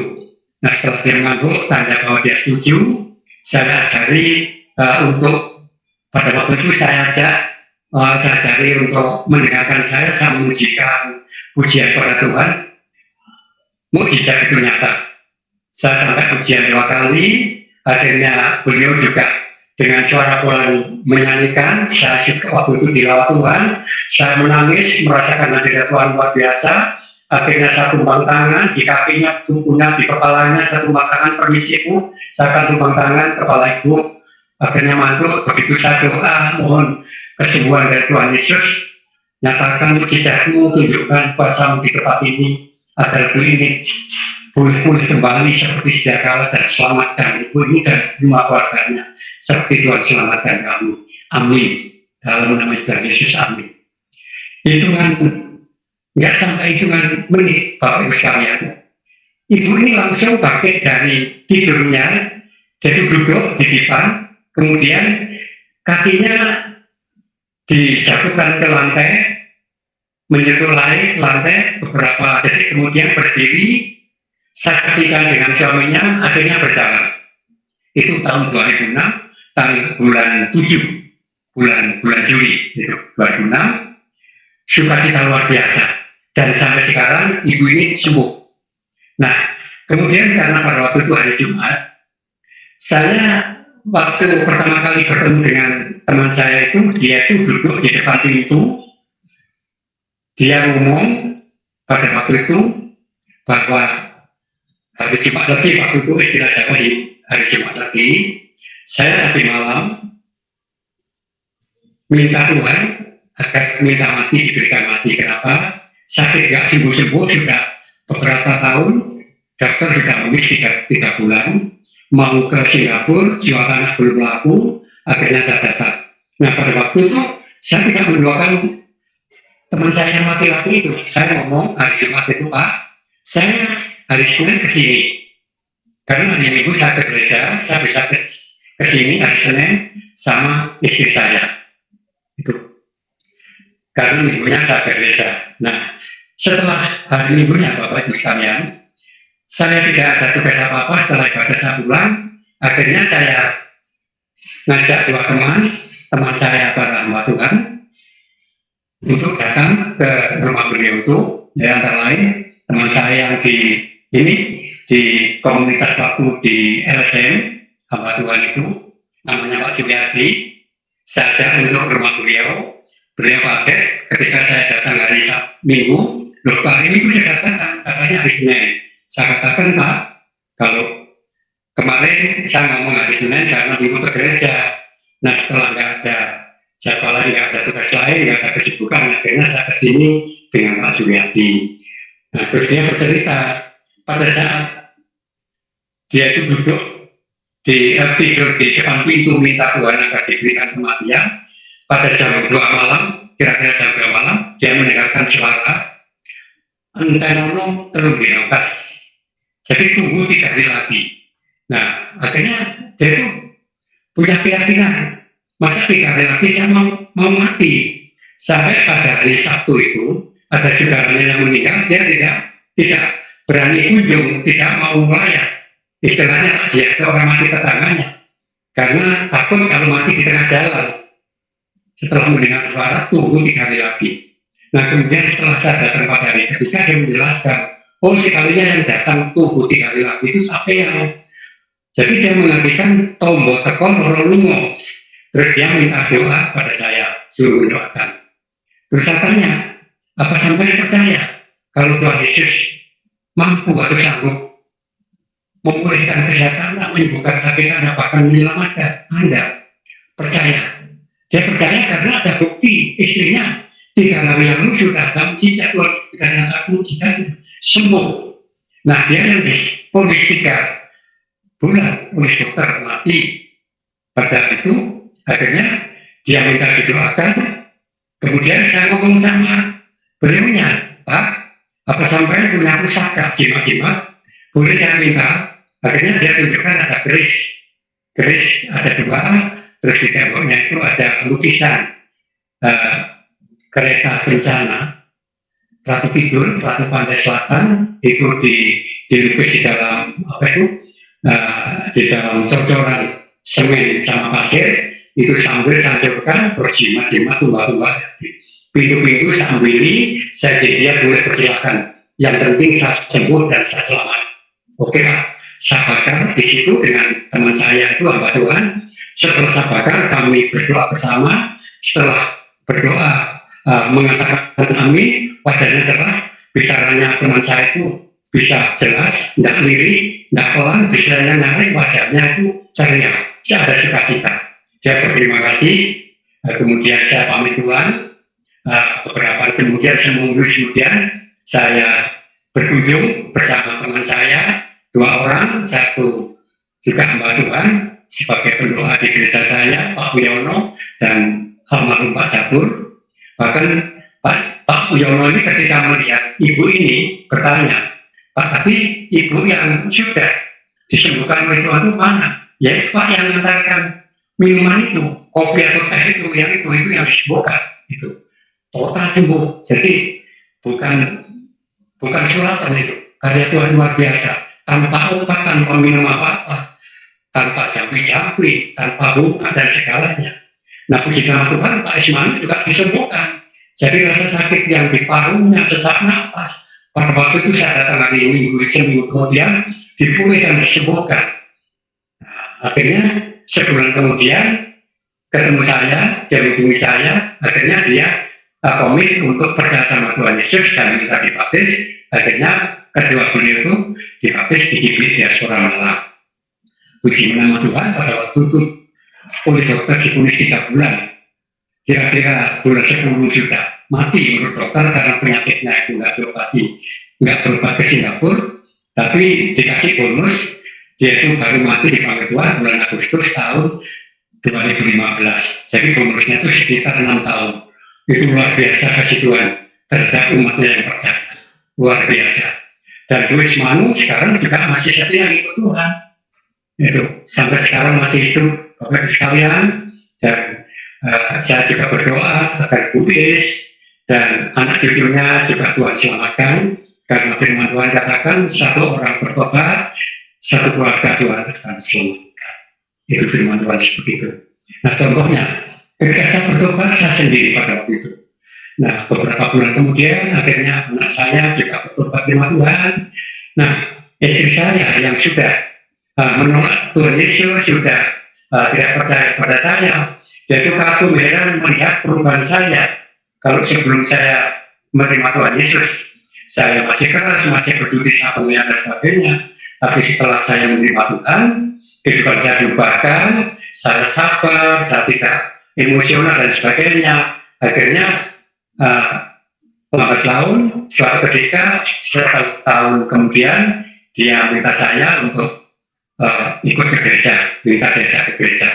Nah, setelah dia mengangguk, tanda bahwa dia setuju, saya ajari untuk pada waktu itu saya ajari untuk mendengarkan saya memujikan pujian kepada Tuhan. Mukjizat itu nyata. Saya sampai pujian 2 kali, akhirnya beliau juga dengan suara Tuhan menyanyikan. Saya suka waktu itu dilawat Tuhan, saya menangis, merasakan hadirat Tuhan luar biasa. Akhirnya saya tumbang tangan, di kakinya, tubuhnya, di kepalanya, saya tumbang tangan, permisi Ibu, saya akan tumbang tangan kepala Ibu. Akhirnya mantul, begitu saya doa, mohon kesembuhan dari Tuhan Yesus, nyatakan mujizatmu, tunjukkan kuasamu di tempat ini, agar Ibu ini pulih kembali seperti sedia kala dan selamatkan Ibu ini dan semua keluarganya, seperti Tuhan selamatkan kamu. Amin. Dalam nama Tuhan Yesus, amin. Hitungan nggak sampai hitungan menit, Bapak Ibu sekalian. Ibu ini langsung bangkit dari tidurnya, jadi duduk di depan, kemudian kakinya dijatuhkan ke lantai, menyentuh lantai beberapa detik, kemudian berdiri, saksikan dengan suaminya, akhirnya berjalan. Itu tahun 2006, bulan 7, bulan Juli itu 2006. Sukacita luar biasa, dan sampai sekarang ibu ini sembuh. Nah, kemudian karena pada waktu itu hari Jumat, saya waktu pertama kali bertemu dengan teman saya itu, dia itu duduk di depan pintu, dia ngomong pada waktu itu bahwa hari Jumat lagi, waktu itu istilah Jawa hari Jumat lagi, saya tadi malam minta Tuhan agar minta mati diberikan mati. Kenapa? Sakit gak sembuh-sembuh, sudah beberapa tahun, dokter sudah menulis 3 bulan, mau ke Singapura, jual tanah belum laku, akhirnya saya datang. Nah, pada waktu itu saya tidak mendoakan teman saya yang laki-laki itu. Saya ngomong hari Jumat itu, Pak, saya hari Senin ke sini, karena hari Minggu saya ke gereja, saya bisa ke sini hari Senin sama istri saya. Itu karena minggunya saya ke gereja. Nah, setelah hari Minggunya Bapak Ibu sekalian, saya tidak ada tugas apa-apa. Setelah ibadah saya pulang, akhirnya saya ngajak 2 teman saya para hamba Tuhan untuk datang ke rumah beliau itu. Ya, antara lain teman saya yang di komunitas waktu di LSM hamba Tuhan itu, namanya Pak Suryadi. Saya ajak untuk rumah beliau kaget ketika saya datang hari Minggu. Loh, hari Minggu saya datang, katanya hari Senin. Saya katakan, Pak, kalau kemarin saya ngomong hari Senin karena Minggu ke gereja. Nah, setelah nggak ada jadwal, nggak ada tugas lain, nggak ada kesibukan, akhirnya saya kesini dengan Pak Suryadi. Nah, terus dia bercerita pada saat dia itu duduk tidur di depan pintu minta Tuhan agar diberikan kematian. Pada jam 2 malam, kira-kira jam 2 malam, dia mendengarkan suara entenono telung dinokas. Jadi tunggu 3 hari lagi. Nah, akhirnya dia itu punya keyakinan, masa 3 hari lagi saya mau mati. Sampai pada hari Sabtu itu, ada saudaranya yang meninggal, dia tidak berani kunjung, tidak mau melayat. Istilahnya dia ke orang mati tetangganya, karena takut kalau mati di tengah jalan. Setelah mendengar suara, tunggu 3 hari lagi. Nah, kemudian setelah saya datang pada hari ketiga, dia menjelaskan, oh sekalinya yang datang tunggu 3 hari lagi itu sampean. Jadi dia mengartikan tombol tekon rolungo. Terus dia minta doa pada saya, suruh mendoakan. Terus saya tanya, apa sampai percaya kalau Tuhan Yesus mampu atau sanggup memulihkan kesehatan, menyembuhkan sakit Anda, bahkan menyelamatkan Anda? Percaya. Dia percaya karena ada bukti istrinya 3 hari yang lalu sudah ada mujizat, dan ada mujizat sembuh. Nah, dia yang diponis 3 bulan oleh dokter mati. Pada itu akhirnya dia minta didoakan. Kemudian saya ngomong sama beliaunya, Pak, apa sampai punya pusaka jimat-jimat, boleh saya minta? Akhirnya dia tunjukkan ada keris ada 2, terus di temboknya itu ada lukisan kereta bencana, Ratu Kidul, Ratu Pantai Selatan, itu dilukis di dalam di dalam cocoran semen sama pasir, itu sambil saya cobakan berjimat-jimat tumbal-tumbal. Pintu-pintu sambil ini saya dia boleh persilakan. Yang penting saya sembuh dan saya selamat. Oke Pak, saya bakar di situ dengan teman saya itu hamba Tuhan. Setelah saya bakar, kami berdoa bersama. Setelah berdoa mengatakan amin, wajahnya cerah, bicaranya teman saya itu bisa jelas, tidak lirik, tidak pelan, bicaranya nyaring, wajahnya itu ceria, saya ada sukacita. Saya berterima kasih, kemudian saya pamit Tuhan. Beberapa hari kemudian, seminggu kemudian, saya berkunjung bersama teman saya, 2 orang, satu juga hamba Tuhan, sebagai pendoa di gereja saya, Pak Wiono dan almarhum Pak Jabur. Bahkan Pak Wiono ini ketika melihat ibu ini bertanya, Pak, tapi ibu yang sudah disembuhkan oleh Tuhan itu mana? Ya Pak yang mengantarkan minuman itu. kopi atau teh itu yang disembuhkan itu total sembuh. Jadi bukan suratan itu, karya Tuhan luar biasa, tanpa obat, tanpa minum apa-apa, tanpa jampi-jampi, tanpa bunga dan segalanya. Nah, puji nama Tuhan, Pak Ismail juga disembuhkan. Jadi rasa sakit yang di parunya, sesak napas, pada waktu itu saya datang hari Minggu, seminggu kemudian dipulih dan disembuhkan. Nah, akhirnya sebulan kemudian ketemu saya, dia menghubungi saya, akhirnya dia komit untuk percaya sama Tuhan Yesus dan minta dibaptis. Akhirnya kedua beliau itu dibaptis di GBI Diaspora Malang. Puji nama Tuhan, pada waktu itu oleh dokter dipunis 3 bulan, kira-kira bulan 10 juta, mati menurut dokter karena penyakitnya itu nggak berobat ke Singapura, tapi dikasih bonus, dia itu baru mati dipanggil Tuhan bulan Agustus tahun 2015. Jadi bonusnya itu sekitar 6 tahun. Itu luar biasa kasih Tuhan terhadap umatnya yang percaya, luar biasa. Dan Louis Manu sekarang juga masih setia ikut Tuhan, itu sampai sekarang masih hidup, Bapak sekalian. Dan saya juga berdoa agar Bupis dan anak cucunya juga Tuhan selamatkan, karena firman Tuhan katakan satu orang bertobat, satu keluarga Tuhan akan selamatkan. Itu firman Tuhan seperti itu. Nah, contohnya ketika saya bertobat, saya sendiri pada waktu itu. Nah, beberapa bulan kemudian akhirnya anak saya juga bertobat firman Tuhan. Nah, istri saya yang sudah menolak Tuhan Yesus, sudah tidak percaya pada saya, dia itu kagum heran melihat perubahan saya. Kalau sebelum saya menerima Tuhan Yesus, saya masih keras, masih berdiri sama dan sebagainya. Tapi setelah saya menerima Tuhan, kehidupan saya diubahkan, saya sabar, saya tidak emosional dan sebagainya. Akhirnya lambat laun, suatu ketika 1 tahun kemudian, dia minta saya untuk ikut ke gereja, minta diajak ke gereja.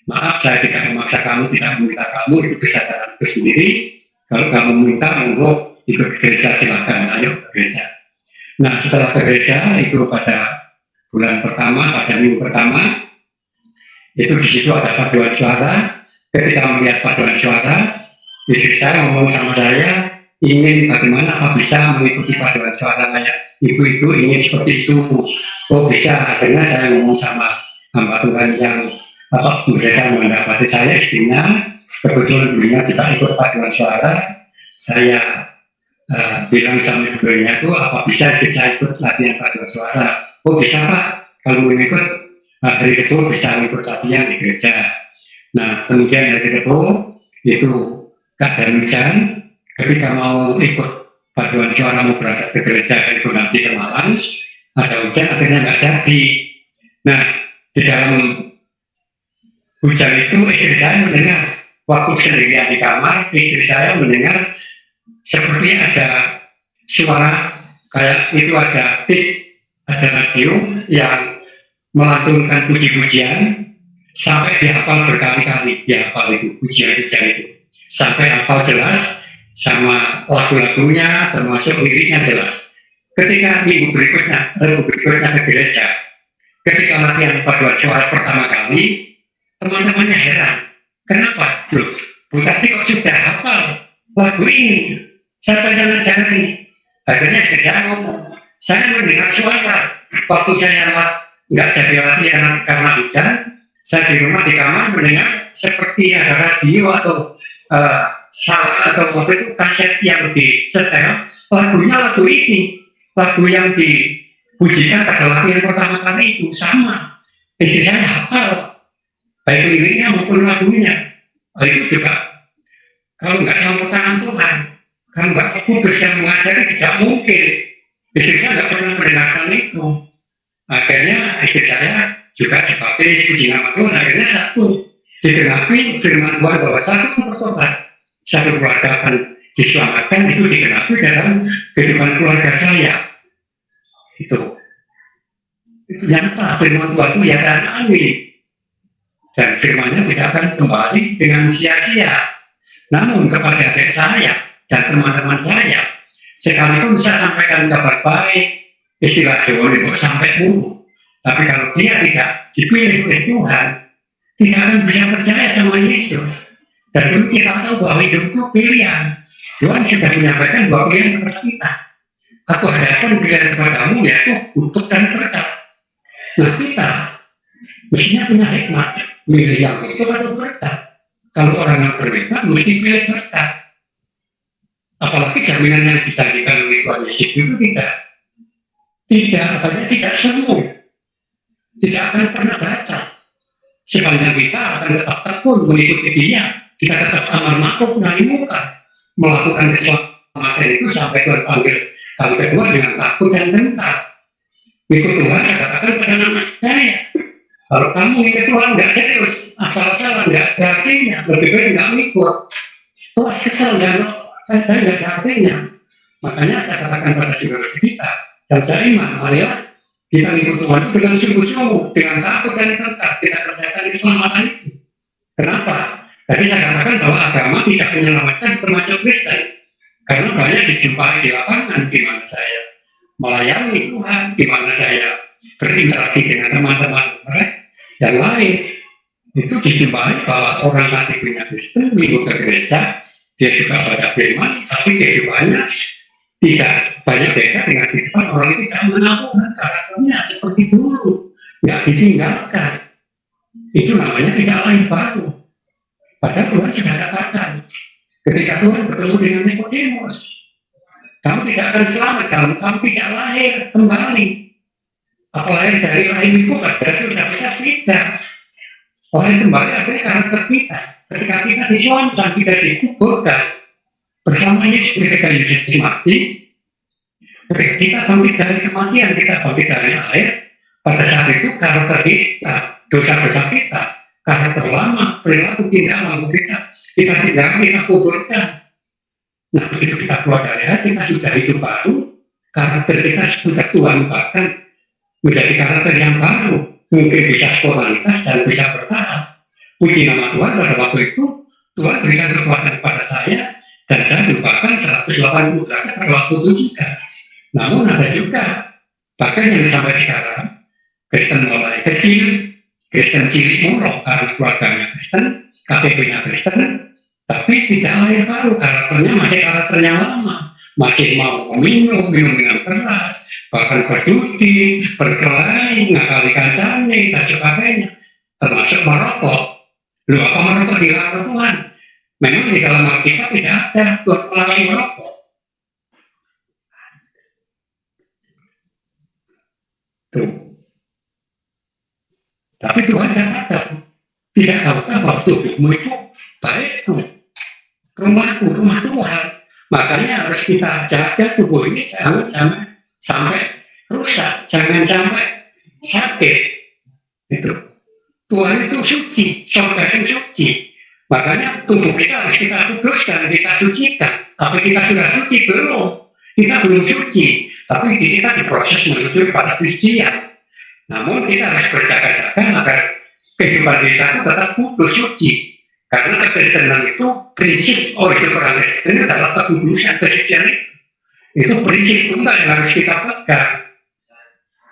Maaf, saya tidak memaksa kamu, tidak meminta kamu, itu kesadaranku sendiri. Kalau kamu minta untuk ikut ke gereja, silakan, ayo ke gereja. Nah, setelah ke gereja itu pada bulan pertama, pada minggu pertama, itu di situ ada paduan suara. Ketika melihat paduan suara, istri saya ngomong sama saya, ingin bagaimana apa bisa mengikuti paduan suara kayak ibu itu ingin seperti itu. Oh bisa, akhirnya saya ngomong sama hamba Tuhan yang mereka mendapati saya, istrinya, kebetulan beliau juga ikut paduan suara. Saya bilang sama beliau itu, apa bisa ikut latihan paduan suara? Oh bisa Pak, kalau ikut hari itu bisa ikut latihan di gereja. Nah kemudian hari itu keadaan hujan, ketika mau ikut paduan suara mau berangkat ke gereja itu nanti ke Malang, ada hujan, akhirnya nggak jadi. Nah di dalam hujan itu istri saya mendengar, waktu sendirian di kamar, istri saya mendengar seperti ada suara kayak itu ada ada radio yang melantunkan puji-pujian sampai dihafal berkali-kali, dihafal itu pujian-pujian itu sampai hafal jelas sama lagu-lagunya termasuk liriknya jelas. Ketika minggu berikutnya ke gereja, ketika latihan paduan suara pertama kali, teman-temannya heran, kenapa? Loh, Bu Tati kok sudah hafal lagu ini? Siapa yang ngajari? Akhirnya saya ngomong, saya mendengar suara waktu saya nggak jadi latihan karena hujan, saya di rumah di kamar mendengar seperti ada radio atau waktu itu kaset yang disetel, lagunya lagu ini, lagu yang dipujikan pada latihan pertama kali itu sama. Istri saya hafal baik liriknya maupun lagunya. Itu juga kalau nggak campur tangan Tuhan, kalau nggak kudus yang mengajari tidak mungkin. Istri saya nggak pernah mendengarkan itu. Akhirnya istri saya juga dibaptis, puji nama Tuhan. Akhirnya satu digenapi firman Tuhan bahwa satu bertobat, satu keluarga akan diselamatkan, itu digenapi dalam kehidupan keluarga saya. Itu nyata firman Tuhan itu ya dan angin, dan firmannya tidak akan kembali dengan sia-sia. Namun kepada adik saya dan teman-teman saya, sekalipun saya sampaikan kabar baik, istilah Jawa itu sampai mulu, tapi kalau dia tidak dipilih oleh Tuhan, tidak akan bisa percaya sama Yesus. Dan kita tahu bahwa hidup itu pilihan. Tuhan sudah menyampaikan bahwa pilihan kepada kita. Aku hadapkan pilihan kepadamu yaitu untuk dan berkat. Nah kita mestinya punya hikmat, milih yang itu atau berkat. Kalau orang yang berhikmat mesti pilih berkat. Apalagi jaminan yang dijanjikan oleh Tuhan Yesus itu tidak semu, tidak akan pernah baca. Sepanjang kita akan tetap tekun mengikuti Dia, kita tetap amar ma'ruf nahi munkar, melakukan keselamatan itu sampai Tuhan panggil kali kedua dengan takut dan gentar. Ikut Tuhan, saya katakan pada nama saya. Kalau kamu ikut Tuhan nggak serius, asal-asalan nggak ada artinya, lebih baik nggak ikut. Tuas kesal dan nggak ada artinya. Makanya saya katakan pada saudara kita, dan saya iman, marilah kita ikut Tuhan itu dengan sungguh-sungguh, dengan takut dan gentar, kita kerjakan keselamatan itu. Kenapa? Tadi saya katakan bahwa agama tidak menyelamatkan termasuk Kristen. Karena banyak dijumpai di lapangan di mana saya melayani Tuhan, di mana saya berinteraksi dengan teman-teman mereka yang lain. Itu dijumpai bahwa orang KTP-nya Kristen, minggu ke gereja, dia juga baca firman, tapi kehidupannya tidak banyak beda dengan kehidupan orang itu tidak mengakukan karakternya seperti dulu, nggak ditinggalkan. Itu namanya tidak lahir baru. Padahal Tuhan sudah katakan, ketika Tuhan bertemu dengan Nikodemus, kamu tidak akan selamat kalau kamu tidak lahir kembali. Apa lahir dari rahim ibu, berarti sudah bisa beda. Lahir kembali artinya karakter kita. Ketika kita disuamkan, kita dikuburkan bersama Yesus, ketika Yesus mati, ketika kita bangkit dari kematian, kita bangkit dari air, pada saat itu karakter kita, dosa-dosa kita, karakter lama, perilaku tinggal lalu kita tinggal, kita kuburkan. Nah, begitu kita keluar dari air, kita sudah hidup baru, karakter kita sudah Tuhan bahkan menjadi karakter yang baru, mungkin bisa spontanitas dan bisa bertahan. Puji nama Tuhan, pada waktu itu Tuhan berikan kekuatan kepada saya, dan saya lupakan 180 derajat pada waktu itu juga. Namun ada juga, bahkan yang sampai sekarang, Kristen mulai kecil, Kristen cilik murah karena keluarganya Kristen, KTP-nya Kristen, tapi tidak lahir baru, karakternya masih karakternya lama, masih mau minum yang keras, bahkan berjudi, berkelahi, ngakali kancane, dan sebagainya, termasuk merokok. Lu apa merokok dilarang Tuhan? Memang di dalam Alkitab tidak ada Tuhan melarang merokok. Tuh. Tapi Tuhan katakan, tidak tahukah bahwa tubuhmu itu baikku, rumahku, rumah Tuhan. Makanya harus kita jaga tubuh ini jangan sampai rusak, jangan sampai sakit. Itu. Tuhan itu suci, surga itu suci. Makanya tubuh kita harus kita kuduskan, kita sucikan. Apa kita sudah suci? Belum. Kita belum suci, tapi kita diproses menuju kepada kesucian. Namun kita harus berjaga-jaga agar kehidupan kita itu tetap kudus, suci. Karena kekristenan itu prinsip hidup orang Kristen adalah kekudusan, kesucian itu. Itu prinsip tunggal yang harus kita pegang.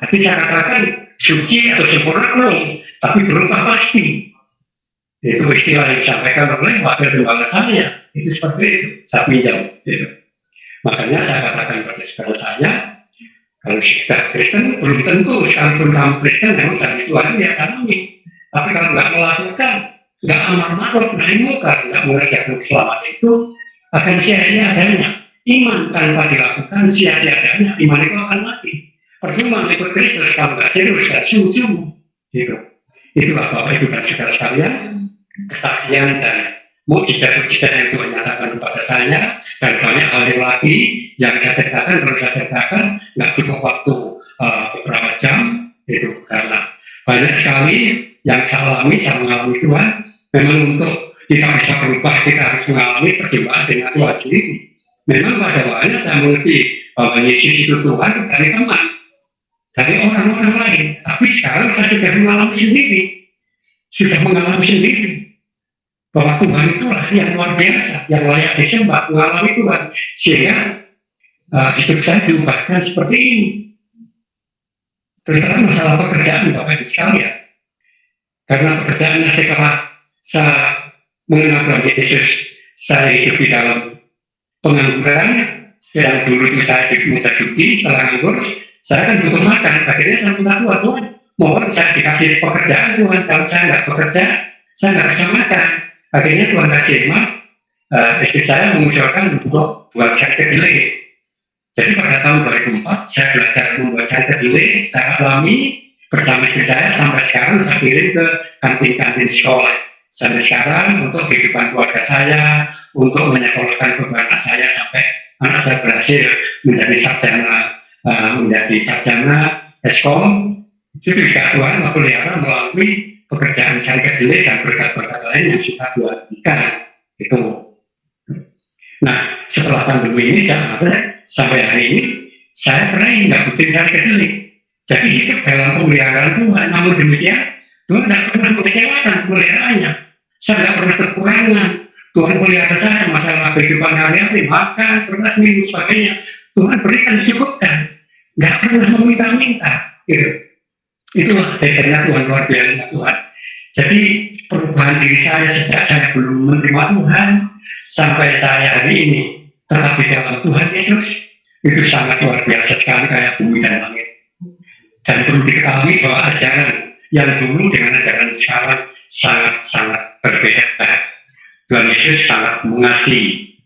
Tapi saya katakan suci atau sempurna belum, tapi berupa pasti. Itu istilah yang disampaikan oleh wakil gembala saya. Itu seperti itu, saya pinjam. Gitu. Makanya saya katakan pada saudara saya, kalau sudah Kristen belum tentu sekalipun kamu Kristen memang janji Tuhan ya alami. Tapi kalau nggak melakukan, nggak amar ma'ruf nahi munkar, nggak mengerjakan keselamatan itu akan sia-sia adanya. Iman tanpa dilakukan sia-sia adanya, iman itu akan mati. Percuma ikut Kristus kalau nggak serius dan sungguh-sungguh. Gitu. Itulah Bapak Ibu dan saudara sekalian, kesaksian dan mukjizat-mukjizat yang Tuhan nyatakan kepada saya, dan banyak hal lagi yang saya ceritakan, kalau saya ceritakan nggak cukup waktu beberapa jam, itu karena banyak sekali yang saya alami, saya mengalami Tuhan. Memang untuk kita bisa berubah, kita harus mengalami perjumpaan dengan Tuhan sendiri. Memang pada awalnya saya mengerti bahwa Yesus itu Tuhan dari teman, dari orang-orang lain. Tapi sekarang saya sudah mengalami sendiri, bahwa Tuhan itulah yang luar biasa, yang layak disembah, mengalami Tuhan. Sehingga hidup saya diubahkan seperti ini. Terus terang masalah pekerjaan Bapak Ibu sekalian. Karena pekerjaannya setelah saya mengenal Tuhan Yesus, saya hidup di dalam pengangguran. Yang dulu itu saya menjadi setelah nganggur, saya kan butuh makan. Akhirnya saya minta Tuhan, mohon saya dikasih pekerjaan Tuhan. Kalau saya nggak bekerja, saya nggak bisa makan. Akhirnya Tuhan kasih hikmat, istri saya mengusulkan untuk buat saya kedelai. Jadi pada tahun 2004 saya belajar membuat saya kedelai secara alami bersama istri saya. Sampai sekarang saya kirim ke kantin-kantin sekolah. Sampai sekarang untuk kehidupan keluarga saya, untuk menyekolahkan beberapa anak saya sampai anak saya berhasil menjadi sarjana Eskom. Itu juga Tuhan pelihara melalui pekerjaan saya kedelai dan berkat-berkat lain yang sudah Tuhan berikan. Itu. Nah, setelah pandemi ini sampai hari ini saya pernah nggak bikin saya kedelai. Jadi hidup dalam pemeliharaan Tuhan. Namun demikian Tuhan tidak pernah mengecewakan pemeliharaannya. Saya tidak pernah kekurangan. Tuhan pelihara saya masalah kehidupan hari-hari, makan, beras, minum, sebagainya. Tuhan berikan cukupkan. Nggak pernah meminta-minta. Gitu. Itulah hebatnya Tuhan, luar biasa Tuhan. Jadi perubahan diri saya sejak saya belum menerima Tuhan sampai saya hari ini tetap di dalam Tuhan Yesus, itu sangat luar biasa sekali, kayak bumi dan langit. Dan perlu diketahui bahwa ajaran yang dulu dengan ajaran sekarang sangat-sangat berbeda. Tuhan Yesus sangat mengasihi,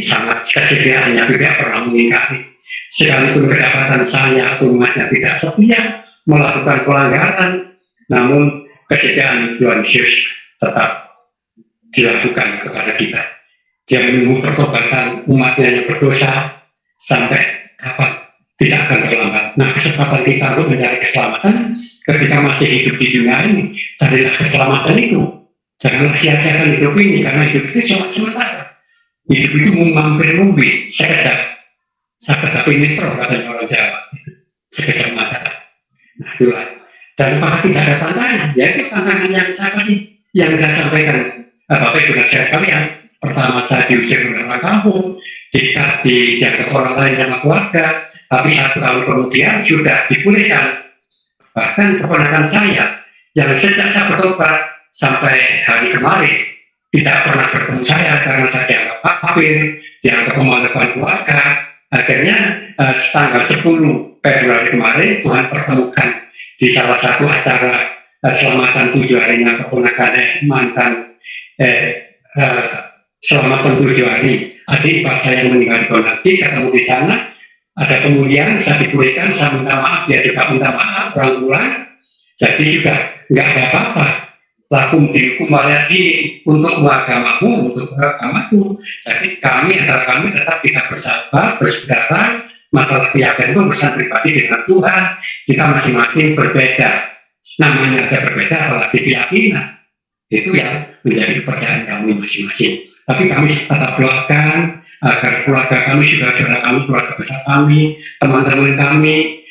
sangat kesetiaannya tidak pernah mengingkari. Sekalipun kedapatan saya atau umatnya tidak setia, melakukan pelanggaran, namun kesetiaan Tuhan Yesus tetap dilakukan kepada kita. Dia menunggu pertobatan umatnya yang berdosa sampai kapan? Tidak akan terlambat. Nah, kesempatan kita untuk mencari keselamatan ketika masih hidup di dunia ini, carilah keselamatan itu. Janganlah sia-siakan hidup ini, karena hidup itu cuma sementara. Hidup itu mampir-mumpi, sekejap ini terus, katanya orang Jawa. Sekejap mata. Nah, itulah. Dan apakah tidak ada tantangan? Ya, itu tantangan yang saya sampaikan. Bapak Ibu nasihat kalian. Pertama, saya diusir dari orang kampung, dianggap orang lain sama keluarga, tapi 1 tahun kemudian sudah dipulihkan. Bahkan keponakan saya yang sejak saya bertobat sampai hari kemarin tidak pernah bertemu saya karena saya dianggap kafir, dianggap pemalakan keluarga. Akhirnya tanggal 10 Februari kemarin Tuhan pertemukan di salah satu acara selamatan 7 harinya keponakan mantan selamatan 7 hari adik ipar saya yang meninggal di Bonati, ketemu di sana. Ada kemudian saya dipulihkan, saya minta maaf, dia juga minta maaf, pulang. Jadi juga nggak ada apa-apa. Lakum dihukum waliyadin, untuk agamamu, untuk agamaku. Jadi antara kami tetap kita bersahabat, bersaudara. Masalah keyakinan itu urusan pribadi dengan Tuhan. Kita masing-masing berbeda. Namanya aja berbeda, apalagi keyakinan. Itu yang menjadi kepercayaan kami masing-masing. Tapi kami tetap doakan agar keluarga kami, saudara kami, keluarga besar kami, teman-teman kami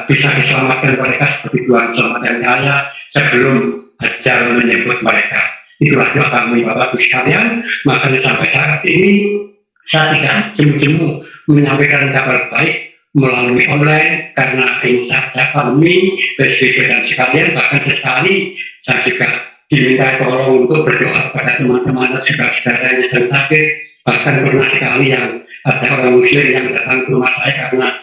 bisa diselamatkan mereka seperti Tuhan selamatkan saya sebelum ajal menyebut mereka. Itulah doa kami Bapak Ibu sekalian. Makanya sampai saat ini saya tidak jemu-jemu menyampaikan kabar baik melalui online karena ini saja pandemi PSBB dan sekalian. Bahkan sesekali saya juga diminta tolong untuk berdoa kepada teman-teman dan saudara-saudara yang sedang sakit. Bahkan pernah sekali yang ada orang muslim yang datang ke rumah saya karena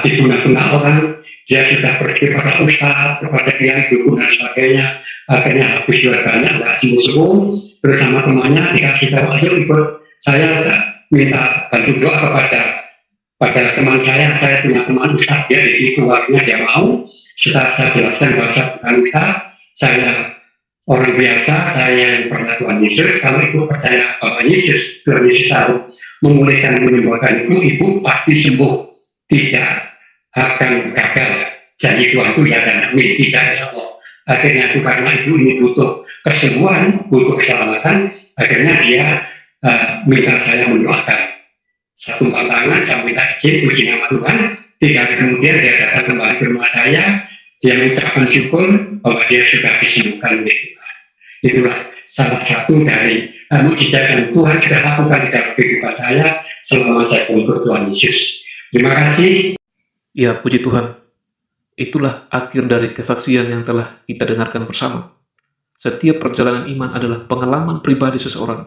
diguna-guna orang, dia sudah pergi kepada ustaz, kepada kiai, dukun dan sebagainya. Akhirnya habis jual banyak, nggak sembuh-sembuh. Terus sama temannya dikasih tahu, ayo ikut saya minta bantu doa pada teman saya punya teman ustaz, dia di keluarganya dia mau. Setelah saya jelaskan bahwa saya bukan ustaz, saya orang biasa, saya yang percaya Tuhan Yesus. Kalau ibu percaya Bapak Yesus, Tuhan Yesus harus memulihkan, menyembuhkan ibu pasti sembuh, tidak akan gagal. Jadi Tuhan itu ya dan amin, tidak insya Allah. Akhirnya itu karena ibu ini butuh kesembuhan, butuh keselamatan, akhirnya dia minta saya mendoakan. Satu tangan, saya minta izin, puji nama Tuhan. 3 hari kemudian dia datang kembali ke rumah saya, dia mengucapkan syukur bahwa dia sudah disembuhkan oleh Tuhan. Itulah salah satu dari mukjizat yang Tuhan sudah lakukan di dalam kehidupan saya selama saya ikut Tuhan Yesus. Terima kasih. Ya, puji Tuhan. Itulah akhir dari kesaksian yang telah kita dengarkan bersama. Setiap perjalanan iman adalah pengalaman pribadi seseorang.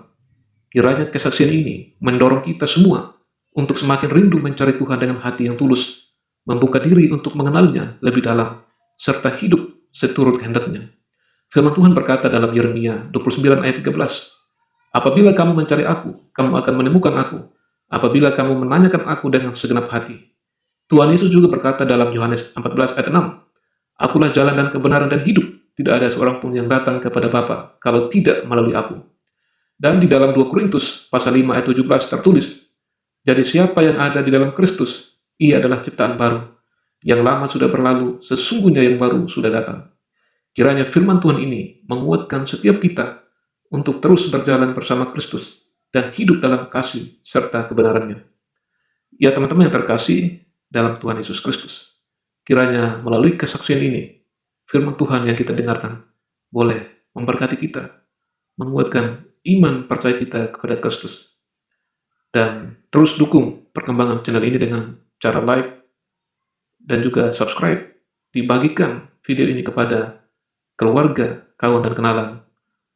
Kiranya kesaksian ini mendorong kita semua untuk semakin rindu mencari Tuhan dengan hati yang tulus, membuka diri untuk mengenalnya lebih dalam, serta hidup seturut kehendaknya. Firman Tuhan berkata dalam Yeremia 29 ayat 13, "Apabila kamu mencari aku, kamu akan menemukan aku. Apabila kamu menanyakan aku dengan segenap hati." Tuhan Yesus juga berkata dalam Yohanes 14 ayat 6, "Akulah jalan dan kebenaran dan hidup. Tidak ada seorang pun yang datang kepada Bapa kalau tidak melalui aku." Dan di dalam 2 Korintus pasal 5 ayat 17 tertulis, "Jadi siapa yang ada di dalam Kristus, ia adalah ciptaan baru. Yang lama sudah berlalu, sesungguhnya yang baru sudah datang." Kiranya firman Tuhan ini menguatkan setiap kita untuk terus berjalan bersama Kristus dan hidup dalam kasih serta kebenarannya. Ya teman-teman yang terkasih dalam Tuhan Yesus Kristus, kiranya melalui kesaksian ini, firman Tuhan yang kita dengarkan boleh memberkati kita, menguatkan iman percaya kita kepada Kristus, dan terus dukung perkembangan channel ini dengan cara like dan juga subscribe, dibagikan video ini kepada keluarga, kawan dan kenalan,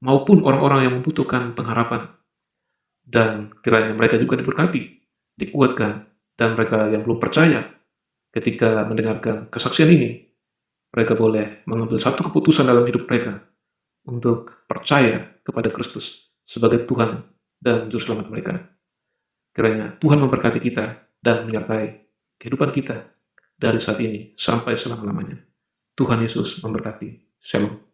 maupun orang-orang yang membutuhkan pengharapan. Dan kiranya mereka juga diberkati, dikuatkan, dan mereka yang belum percaya ketika mendengarkan kesaksian ini, mereka boleh mengambil satu keputusan dalam hidup mereka untuk percaya kepada Kristus sebagai Tuhan dan Juru Selamat mereka. Kiranya Tuhan memberkati kita dan menyertai kehidupan kita dari saat ini sampai selama-lamanya. Tuhan Yesus memberkati. Shalom.